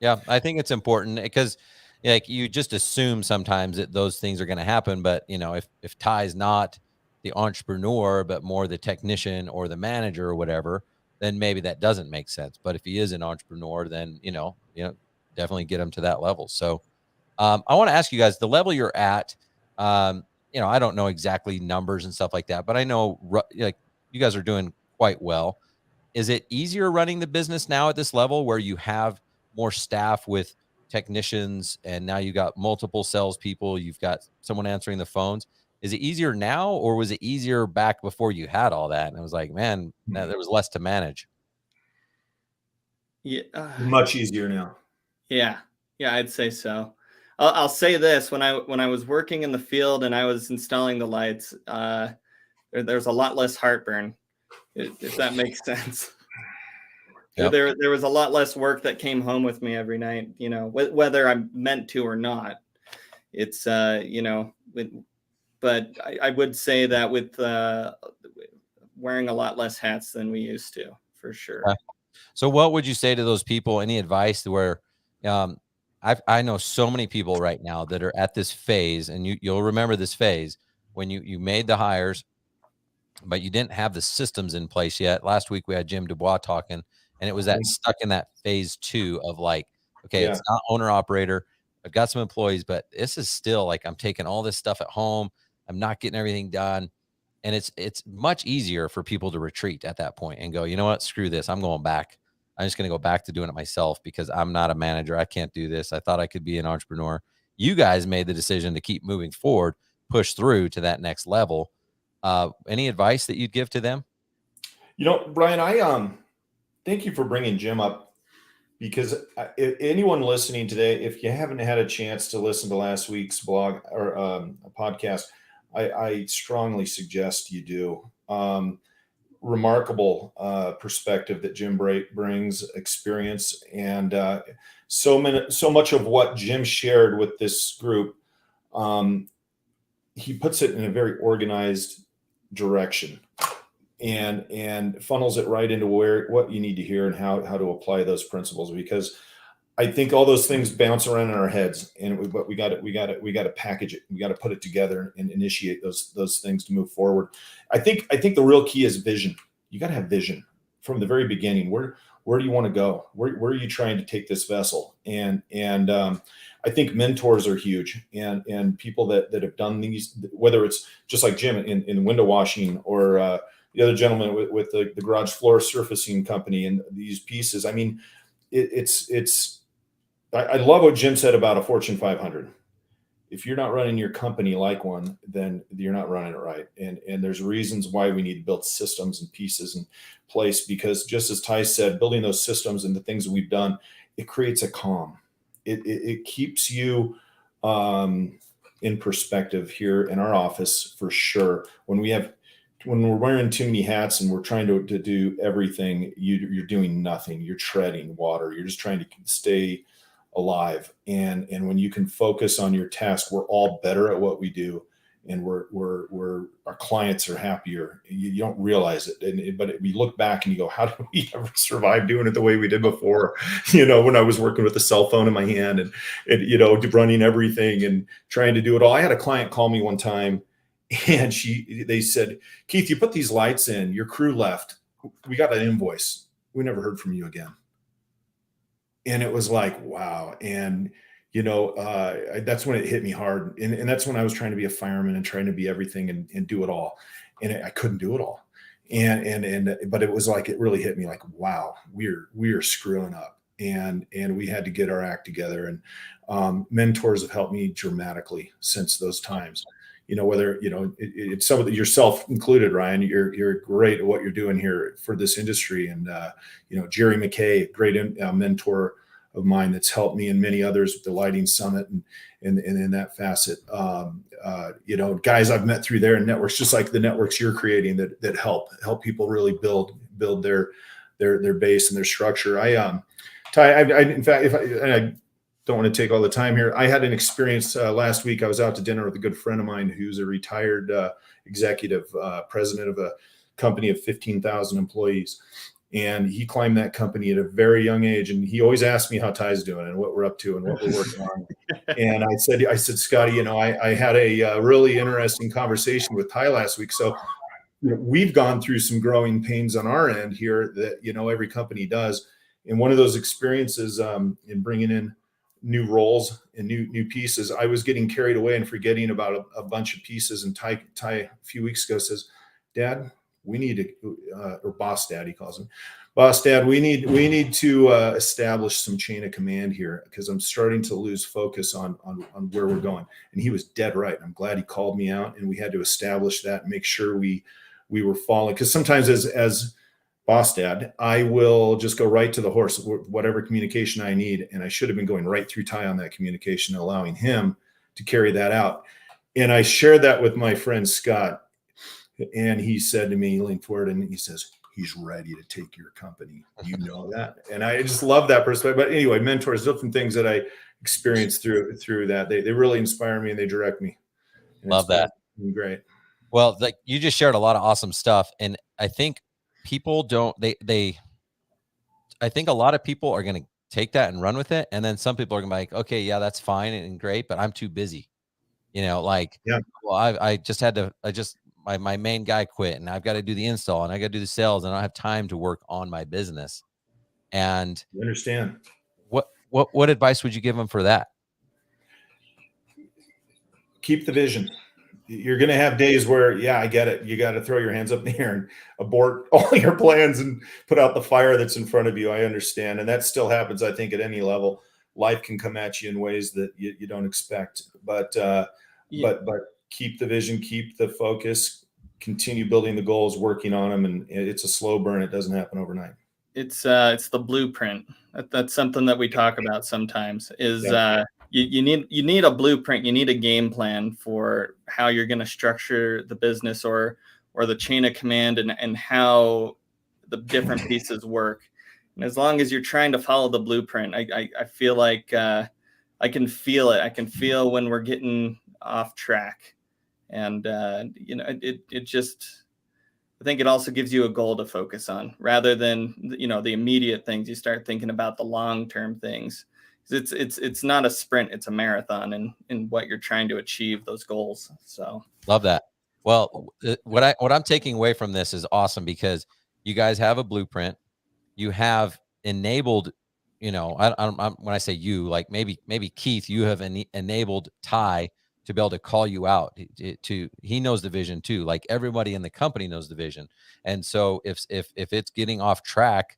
[SPEAKER 3] Yeah, I think it's important because you just assume sometimes that those things are going to happen, but if Ty's not the entrepreneur but more the technician or the manager or whatever, then maybe that doesn't make sense. But if he is an entrepreneur, then, definitely get him to that level. So I want to ask you guys, the level you're at, I don't know exactly numbers and stuff like that, but I know you guys are doing quite well. Is it easier running the business now at this level where you have more staff with technicians and now you got multiple salespeople, you've got someone answering the phones? Is it easier now, or was it easier back before you had all that? And it was like, man, there was less to manage.
[SPEAKER 5] Yeah,
[SPEAKER 4] much easier now.
[SPEAKER 5] Yeah, I'd say so. I'll say this: when I was working in the field and I was installing the lights, there's a lot less heartburn, if that makes sense.
[SPEAKER 3] Yep.
[SPEAKER 5] There was a lot less work that came home with me every night, whether I'm meant to or not. It's but I would say that with wearing a lot less hats than we used to, for sure.
[SPEAKER 3] So what would you say to those people? Any advice where I know so many people right now that are at this phase, and you'll remember this phase when you made the hires, but you didn't have the systems in place yet. Last week we had Jim Dubois talking, and it was that stuck in that phase 2 of like, okay, it's not owner operator. I've got some employees, but this is still like I'm taking all this stuff at home. I'm not getting everything done. And it's much easier for people to retreat at that point and go, you know what, screw this. I'm going back. I'm just going to go back to doing it myself because I'm not a manager. I can't do this. I thought I could be an entrepreneur. You guys made the decision to keep moving forward, push through to that next level. Any advice that you'd give to them?
[SPEAKER 4] Brian, I thank you for bringing Jim up, because if anyone listening today, if you haven't had a chance to listen to last week's blog or a podcast, I strongly much you do. Remarkable perspective that Jim brings, experience, and so much of what Jim shared with this group, he puts it in a very organized direction and funnels it right into what you need to hear and how to apply those principles, because I think all those things bounce around in our heads, but we got to package it. We got to put it together and initiate those things to move forward. I think the real key is vision. You got to have vision from the very beginning. Where do you want to go? Where are you trying to take this vessel? And I think mentors are huge, and people that have done these, whether it's just like Jim in window washing, or the other gentleman with the garage floor surfacing company and these pieces. I mean, I love what Jim said about a Fortune 500. If you're not running your company like one, then you're not running it right. And there's reasons why we need to build systems and pieces in place, because just as Ty said, building those systems and the things that we've done, it creates a calm. It keeps you in perspective here in our office, for sure. When we're wearing too many hats and we're trying to do everything, you're doing nothing. You're treading water. You're just trying to stay alive. And when you can focus on your task, we're all better at what we do, and our clients are happier. You don't realize it, but we look back and you go, how did we ever survive doing it the way we did before? When I was working with a cell phone in my hand and running everything and trying to do it all. I had a client call me one time, and they said, Keith, you put these lights in, your crew left. We got an invoice. We never heard from you again. And it was like, wow. And, that's when it hit me hard. And that's when I was trying to be a fireman and trying to be everything and do it all. And I couldn't do it all. But it was like, it really hit me like, wow, we're screwing up. And we had to get our act together. And mentors have helped me dramatically since those times. Whether, it's some of yourself included, Ryan, you're great at what you're doing here for this industry. And, Jerry McKay, great mentor of mine that's helped me and many others with the Lighting Summit and in that facet. Guys I've met through there and networks, just like the networks you're creating that help people really build their base and their structure. Ty, in fact, I don't want to take all the time here. I had an experience last week. I was out to dinner with a good friend of mine who's a retired executive, president of a company of 15,000 employees. And he climbed that company at a very young age. And he always asked me how Ty's doing and what we're up to and what we're working on. And I said, Scotty, I had a really interesting conversation with Ty last week. So we've gone through some growing pains on our end here that, every company does. And one of those experiences in bringing in new roles and new pieces, I was getting carried away and forgetting about a bunch of pieces. And Ty a few weeks ago says, Dad, we need to, or Boss Dad, he calls him, Boss Dad, we need to establish some chain of command here, because I'm starting to lose focus on where we're going. And he was dead right. I'm glad he called me out, and we had to establish that and make sure we were following, because sometimes as boss dad, I will just go right to the horse, whatever communication I need. And I should have been going right through Ty on that communication, allowing him to carry that out. And I shared that with my friend Scott. And he said to me, he leaned forward and he says, he's ready to take your company. You know that. And I just love that perspective. But anyway, mentors, different things that I experienced through that. They really inspire me and they direct me. And
[SPEAKER 3] Love that.
[SPEAKER 4] Great.
[SPEAKER 3] Well, like you just shared a lot of awesome stuff. And I think people don't, I think a lot of people are going to take that and run with it. And then some people are going to be like, okay, yeah, that's fine and great, but I'm too busy. You know, like,
[SPEAKER 4] yeah,
[SPEAKER 3] well, my main guy quit and I've got to do the install and I got to do the sales and I don't have time to work on my business. And
[SPEAKER 4] I understand.
[SPEAKER 3] What advice would you give them for that?
[SPEAKER 4] Keep the vision. You're going to have days where, yeah, I get it. You got to throw your hands up in the air and abort all your plans and put out the fire that's in front of you. I understand. And that still happens, I think, at any level. Life can come at you in ways that you don't expect. But keep the vision, keep the focus, continue building the goals, working on them. And it's a slow burn. It doesn't happen overnight.
[SPEAKER 5] It's the blueprint. That's something that we talk about sometimes is you need a blueprint. You need a game plan for how you're going to structure the business or the chain of command and how the different pieces work. And as long as you're trying to follow the blueprint, I feel like I can feel it. I can feel when we're getting off track. And, it just, I think it also gives you a goal to focus on rather than, the immediate things. You start thinking about the long-term things. It's not a sprint, it's a marathon in what you're trying to achieve those goals. So
[SPEAKER 3] love that. Well, what I'm taking away from this is awesome because you guys have a blueprint. You have enabled, when I say you, like maybe Keith, you have enabled Ty to be able to call you out. He knows the vision too. Like everybody in the company knows the vision. And so if it's getting off track,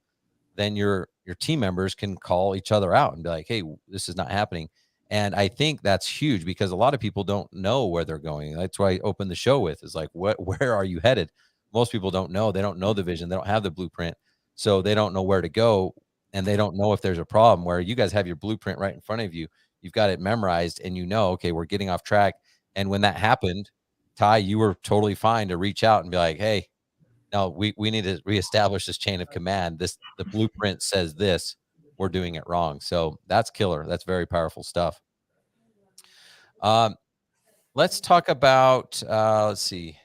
[SPEAKER 3] then your team members can call each other out and be like, hey, this is not happening. And I think that's huge because a lot of people don't know where they're going. That's why I opened the show with is like, where are you headed? Most people don't know. They don't know the vision. They don't have the blueprint. So they don't know where to go and they don't know if there's a problem. Where you guys have your blueprint right in front of you. You've got it memorized and okay, we're getting off track. And when that happened, Ty, you were totally fine to reach out and be like, hey, no, we need to reestablish this chain of command. The blueprint says this, we're doing it wrong. So that's killer. That's very powerful stuff. Let's talk about, let's see.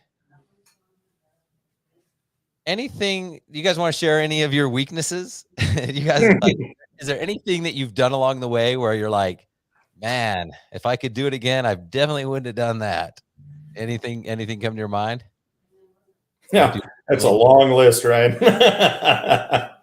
[SPEAKER 3] Anything you guys want to share? Any of your weaknesses? You guys, is there anything that you've done along the way where you're like, man, if I could do it again, I definitely wouldn't have done that. Anything come to your mind?
[SPEAKER 4] Yeah, that's a long list, right?
[SPEAKER 3] The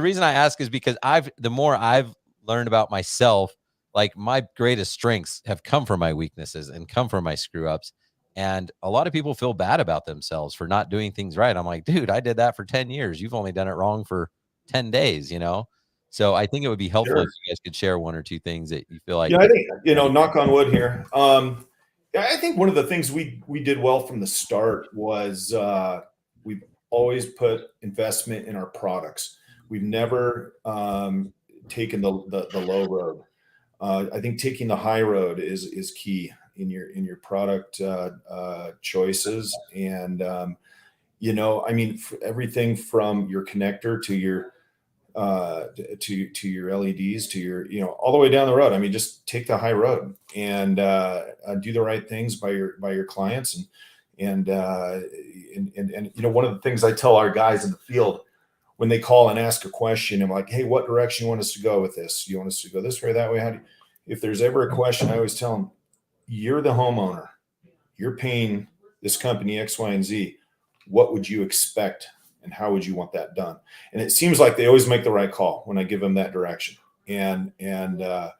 [SPEAKER 3] reason I ask is because the more I've learned about myself, like my greatest strengths have come from my weaknesses and come from my screw ups. And a lot of people feel bad about themselves for not doing things right. I'm like, dude, I did that for 10 years. You've only done it wrong for 10 days, So I think it would be helpful if you guys could share one or two things that you feel like.
[SPEAKER 4] Yeah, I think, knock on wood here. I think one of the things we did well from the start was we've always put investment in our products. We've never taken the low road. I think taking the high road is key in your product choices. And everything from your connector to your to your LEDs to your all the way down the road. I mean, just take the high road and do the right things by your clients and one of the things I tell our guys in the field when they call and ask a question, I'm like, hey, what direction you want us to go with this? You want us to go this way or that way? If there's ever a question, I always tell them, you're the homeowner, you're paying this company X, Y, and Z. What would you expect? And how would you want that done? And it seems like they always make the right call when I give them that direction, and that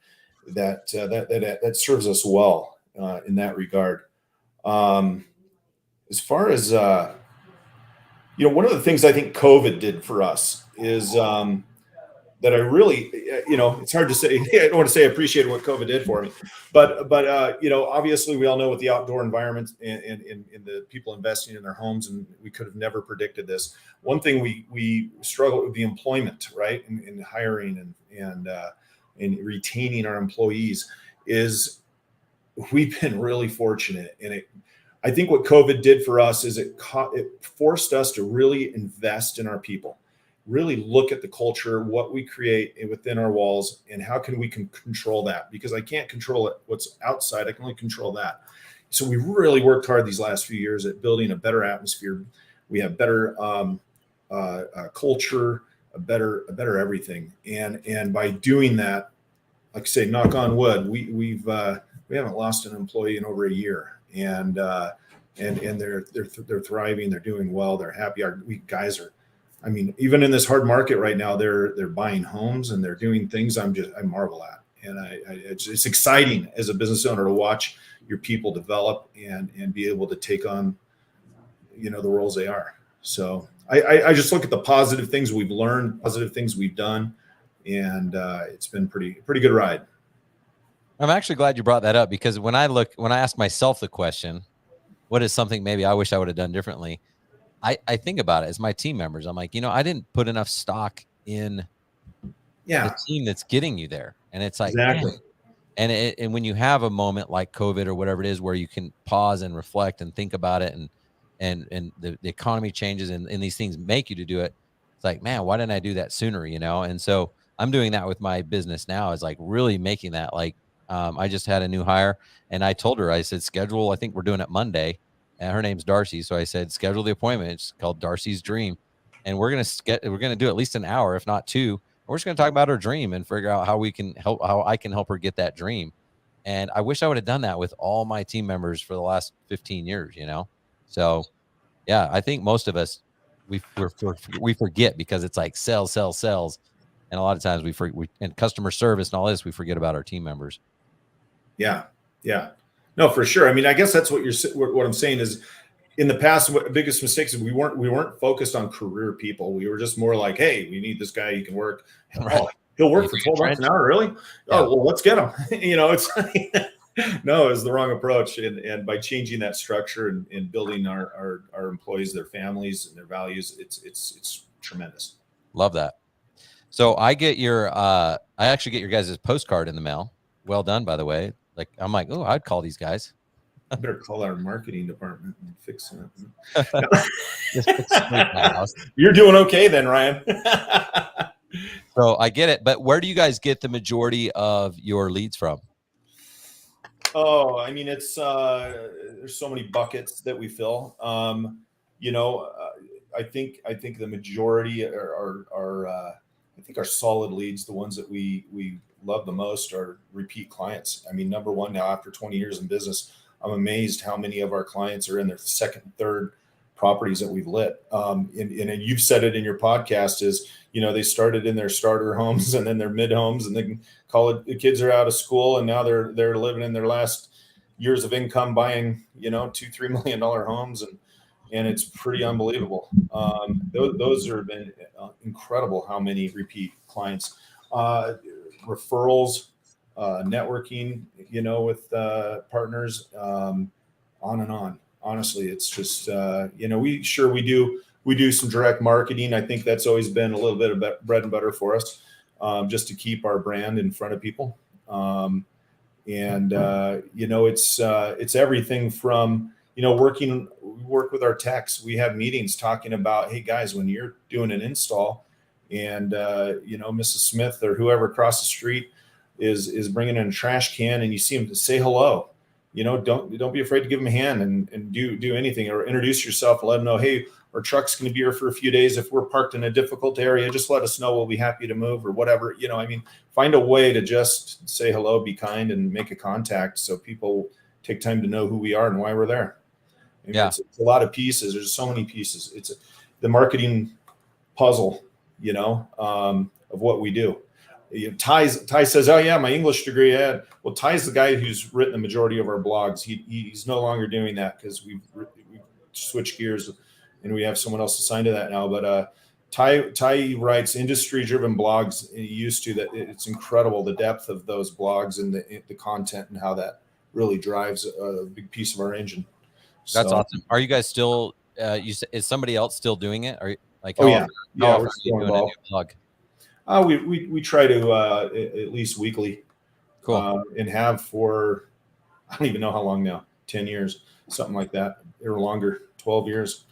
[SPEAKER 4] serves us well in that regard. As far as one of the things I think COVID did for us is that I really, it's hard to say. I don't want to say I appreciated what COVID did for me, but obviously we all know with the outdoor environment and the people investing in their homes, and we could have never predicted this. One thing we struggle with the employment, right, in hiring and retaining our employees is we've been really fortunate. And I think what COVID did for us is it forced us to really invest in our people. Really look at the culture, what we create within our walls, and how can we control that? Because I can't control it. What's outside, I can only control that. So we really worked hard these last few years at building a better atmosphere. We have better culture, a better everything. And by doing that, like I say, knock on wood, we haven't lost an employee in over a year, and they're thriving, they're doing well, they're happy. We guys are. I mean, even in this hard market right now, they're buying homes and they're doing things I marvel at. And it's exciting as a business owner to watch your people develop and be able to take on, the roles they are. So I just look at the positive things we've learned, positive things we've done, and it's been pretty good ride.
[SPEAKER 3] I'm actually glad you brought that up, because when I ask myself the question, what is something maybe I wish I would have done differently? I think about it as my team members. I'm like, I didn't put enough stock in the team that's getting you there. And it's like,
[SPEAKER 4] exactly.
[SPEAKER 3] Man. And when you have a moment like COVID or whatever it is, where you can pause and reflect and think about it, and the economy changes and these things make you to do it. It's like, man, why didn't I do that sooner? And so I'm doing that with my business now, is like really making that, like, I just had a new hire, and I told her, I said, schedule, I think we're doing it Monday. And her name's Darcy. So I said, schedule the appointment. It's called Darcy's Dream. And we're going to do at least an hour, if not 2. We're just going to talk about her dream and figure out how I can help her get that dream. And I wish I would have done that with all my team members for the last 15 years, So yeah, I think most of us, we forget, because it's like sales. And a lot of times we and customer service and all this, we forget about our team members.
[SPEAKER 4] Yeah. No, for sure. I mean, I guess that's what I'm saying is, in the past, the biggest mistakes is we weren't focused on career people. We were just more like, hey, we need this guy. He can work.
[SPEAKER 3] Right.
[SPEAKER 4] Oh, he'll work for $12 an hour. Really? Yeah. Oh, well, let's get him. It's like, no, it was the wrong approach. And by changing that structure and building our employees, their families, and their values, it's tremendous.
[SPEAKER 3] Love that. So I actually get your guys' postcard in the mail. Well done, by the way. Like, I'm like, oh, I'd call these guys.
[SPEAKER 4] I better call our marketing department and fix it. You're doing okay then, Ryan.
[SPEAKER 3] So I get it. But where do you guys get the majority of your leads from?
[SPEAKER 4] Oh, I mean, it's there's so many buckets that we fill. I think the majority are I think our solid leads, the ones that we love the most, are repeat clients. I mean, number one, now after 20 years in business, I'm amazed how many of our clients are in their second, third properties that we've lit. And you've said it in your podcast is, they started in their starter homes and then their mid homes, and then the kids are out of school, and now they're living in their last years of income buying, $2-3 million homes. And it's pretty unbelievable. Those have been incredible, how many repeat clients, referrals, networking, with partners, on and on. Honestly, it's just, we do some direct marketing. I think that's always been a little bit of bread and butter for us, just to keep our brand in front of people. It's everything from, we work with our techs. We have meetings talking about, hey guys, when you're doing an install and, Mrs. Smith or whoever across the street is bringing in a trash can, and you see them, to say hello, don't be afraid to give them a hand and do anything, or introduce yourself and let them know, hey, our truck's going to be here for a few days. If we're parked in a difficult area, just let us know. We'll be happy to move, or whatever. Find a way to just say hello, be kind, and make a contact, so people take time to know who we are and why we're there. It's a lot of pieces. There's so many pieces. It's the marketing puzzle, of what we do. Ty says, oh yeah, my English degree. Yeah. Well, Ty's the guy who's written the majority of our blogs. He's no longer doing that, because we've switched gears and we have someone else assigned to that now. But Ty writes industry-driven blogs. He used to that. It's incredible the depth of those blogs and the content and how that really drives a big piece of our engine.
[SPEAKER 3] That's awesome. Are you guys still? Is somebody else still doing it? Are you like?
[SPEAKER 4] Oh yeah,
[SPEAKER 3] how often
[SPEAKER 4] we're
[SPEAKER 3] are you
[SPEAKER 4] still
[SPEAKER 3] doing a new
[SPEAKER 4] involved.
[SPEAKER 3] blog?
[SPEAKER 4] We try to at least weekly.
[SPEAKER 3] Cool.
[SPEAKER 4] And have for I don't even know how long now, 10 years, something like that, or longer, 12 years.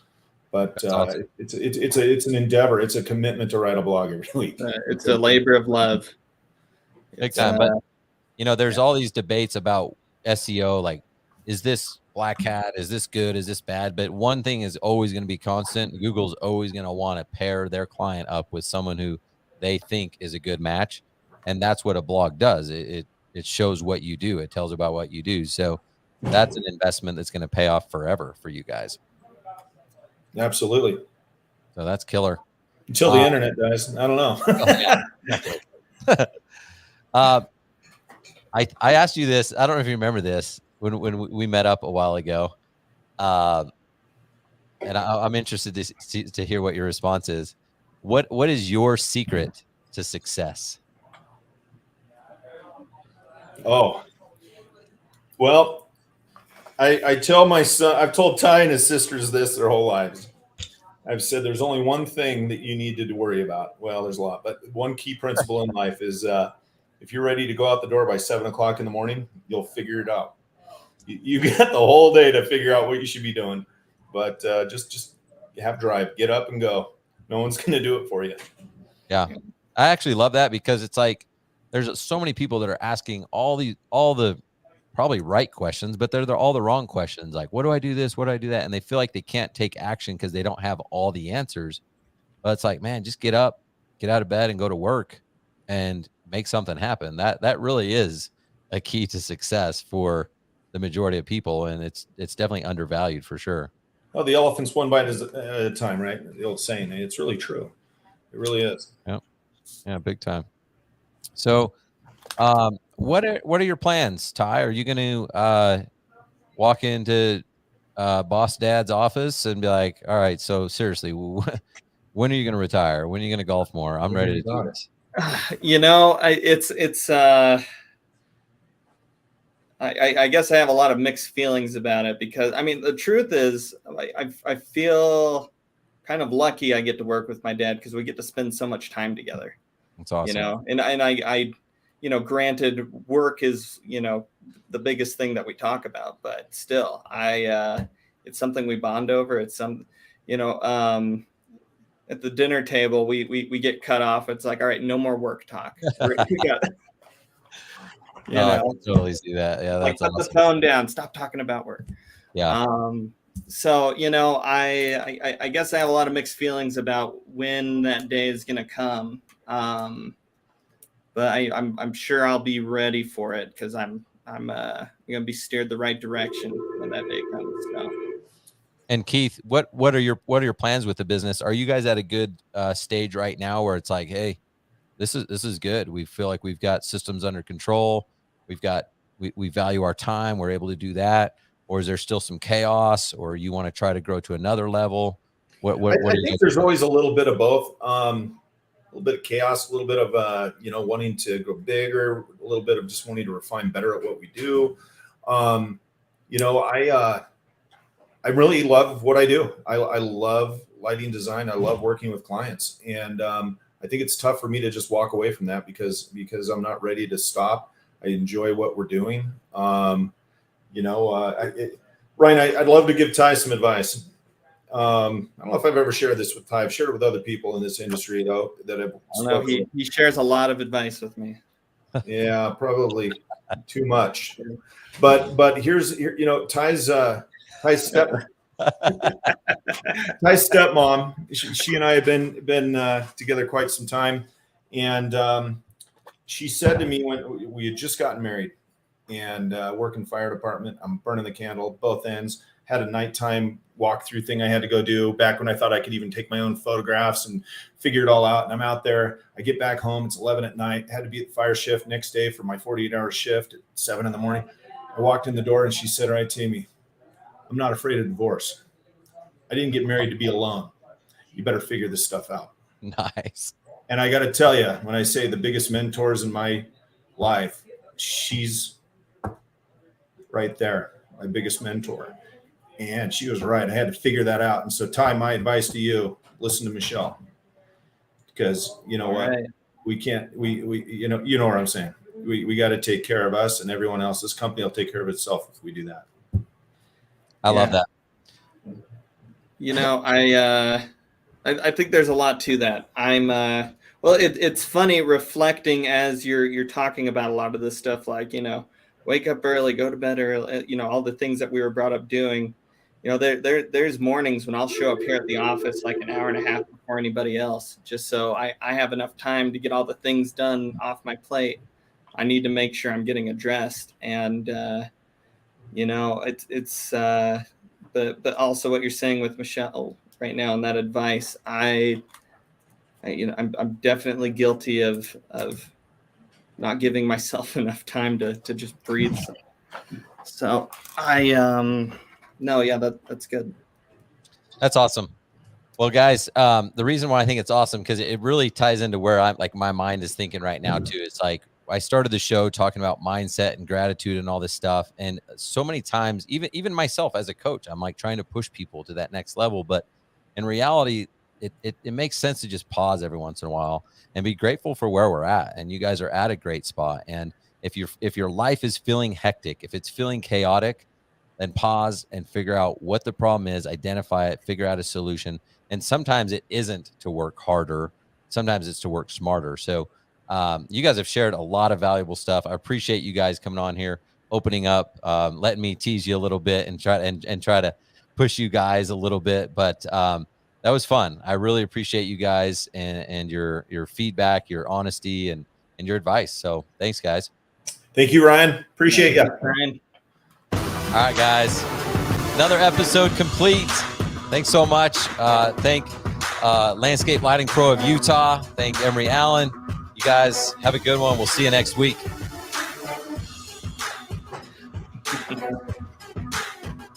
[SPEAKER 4] But awesome. It's an endeavor. It's a commitment to write a blog every week.
[SPEAKER 5] It's a labor of love.
[SPEAKER 3] Big time. But there's all these debates about SEO, like, is this black hat? Is this good? Is this bad? But one thing is always going to be constant. Google's always going to want to pair their client up with someone who they think is a good match. And that's what a blog does. It shows what you do. It tells about what you do. So that's an investment that's going to pay off forever for you guys.
[SPEAKER 4] Absolutely.
[SPEAKER 3] So that's killer.
[SPEAKER 4] Until the internet does. I don't know.
[SPEAKER 3] I asked you this. I don't know if you remember this when we met up a while ago. And I'm interested to hear what your response is. What is your secret to success?
[SPEAKER 4] Oh, well, I tell my son, I've told Ty and his sisters this their whole lives. I've said there's only one thing that you need to worry about. Well, there's a lot, but one key principle in life is if you're ready to go out the door by 7 o'clock in the morning, you'll figure it out. You got the whole day to figure out what you should be doing, but just have drive, get up and go. No one's going to do it for you.
[SPEAKER 3] Yeah, I actually love that because it's like there's so many people that are asking all the probably right questions, but they're all the wrong questions. Like, what do I do this? What do I do that? And they feel like they can't take action because they don't have all the answers. But it's like, man, just get up, get out of bed and go to work and make something happen. That really is a key to success for the majority of people. And it's definitely undervalued for sure.
[SPEAKER 4] Oh, the elephant's one bite at a time, right? The old saying. It's really true. It really is.
[SPEAKER 3] Yep. Yeah, big time. So, what are your plans, Ty? Are you going to walk into Boss Dad's office and be like, "All right, so seriously, when are you going to retire? When are you going to golf more? I'm ready to do this."
[SPEAKER 5] I guess I have a lot of mixed feelings about it because I mean the truth is I feel kind of lucky I get to work with my dad because we get to spend so much time together.
[SPEAKER 3] That's awesome.
[SPEAKER 5] And I granted work is the biggest thing that we talk about, but still it's something we bond over. It's some at the dinner table we get cut off. It's like, all right, no more work talk.
[SPEAKER 3] I can totally see that. Yeah, that's
[SPEAKER 5] like, put the phone down. Stop talking about work.
[SPEAKER 3] Yeah.
[SPEAKER 5] So I guess I have a lot of mixed feelings about when that day is going to come. But I'm sure I'll be ready for it because I'm going to be steered the right direction when that day comes. So.
[SPEAKER 3] And Keith, what are your plans with the business? Are you guys at a good stage right now where it's like, hey, this is good. We feel like we've got systems under control. We value our time. We're able to do that. Or is there still some chaos? Or you want to try to grow to another level?
[SPEAKER 4] I think there's always a little bit of both. A little bit of chaos, a little bit of wanting to go bigger, a little bit of just wanting to refine better at what we do. I really love what I do. I love lighting design. I love working with clients, and I think it's tough for me to just walk away from that because I'm not ready to stop. I enjoy what we're doing. Ryan, I'd love to give Ty some advice. I don't know if I've ever shared this with Ty. I've shared it with other people in this industry, though, that have spoken.
[SPEAKER 5] He shares a lot of advice with me.
[SPEAKER 4] Yeah, probably too much. But Ty's stepmom. She and I have been together quite some time, and she said to me when we had just gotten married and work in fire department. I'm burning the candle both ends. Had a nighttime walkthrough thing I had to go do back when I thought I could even take my own photographs and figure it all out. And I'm out there. I get back home. It's 11 at night. Had to be at the fire shift next day for my 48-hour shift at 7 in the morning. I walked in the door and she said, "All right, Tammy, I'm not afraid of divorce. I didn't get married to be alone. You better figure this stuff out."
[SPEAKER 3] Nice.
[SPEAKER 4] And I got to tell you, when I say the biggest mentors in my life, she's right there, my biggest mentor. And she was right. I had to figure that out. And so, Ty, my advice to you, listen to Michelle. Because you know what?
[SPEAKER 5] Right.
[SPEAKER 4] We can't, you know what I'm saying? We got to take care of us and everyone else. This company will take care of itself if we do that.
[SPEAKER 3] I love that.
[SPEAKER 5] You know, I think there's a lot to that. It's funny reflecting as you're talking about a lot of this stuff, like, you know, wake up early, go to bed early, you know, all the things that we were brought up doing. You know, there's mornings when I'll show up here at the office like an hour and a half before anybody else, just so I have enough time to get all the things done off my plate. I need to make sure I'm getting addressed. And, you know, but also what you're saying with Michelle right now and that advice, I'm definitely guilty of not giving myself enough time to just breathe. So that's good.
[SPEAKER 3] That's awesome. Well, guys, the reason why I think it's awesome, because it really ties into where I'm like, my mind is thinking right now too. It's like, I started the show talking about mindset and gratitude and all this stuff. And so many times, even myself as a coach, I'm like trying to push people to that next level. But in reality, it makes sense to just pause every once in a while and be grateful for where we're at. And you guys are at a great spot. And if your life is feeling hectic, if it's feeling chaotic, then pause and figure out what the problem is, identify it, figure out a solution. And sometimes it isn't to work harder. Sometimes it's to work smarter. So you guys have shared a lot of valuable stuff. I appreciate you guys coming on here, opening up, letting me tease you a little bit and try to push you guys a little bit. But that was fun. I really appreciate you guys and your feedback, your honesty, and your advice. So thanks, guys.
[SPEAKER 4] Thank you, Ryan. Appreciate you.
[SPEAKER 5] Ryan.
[SPEAKER 3] All right, guys. Another episode complete. Thanks so much. Thank Landscape Lighting Pro of Utah. Thank Emery Allen. You guys have a good one. We'll see you next week.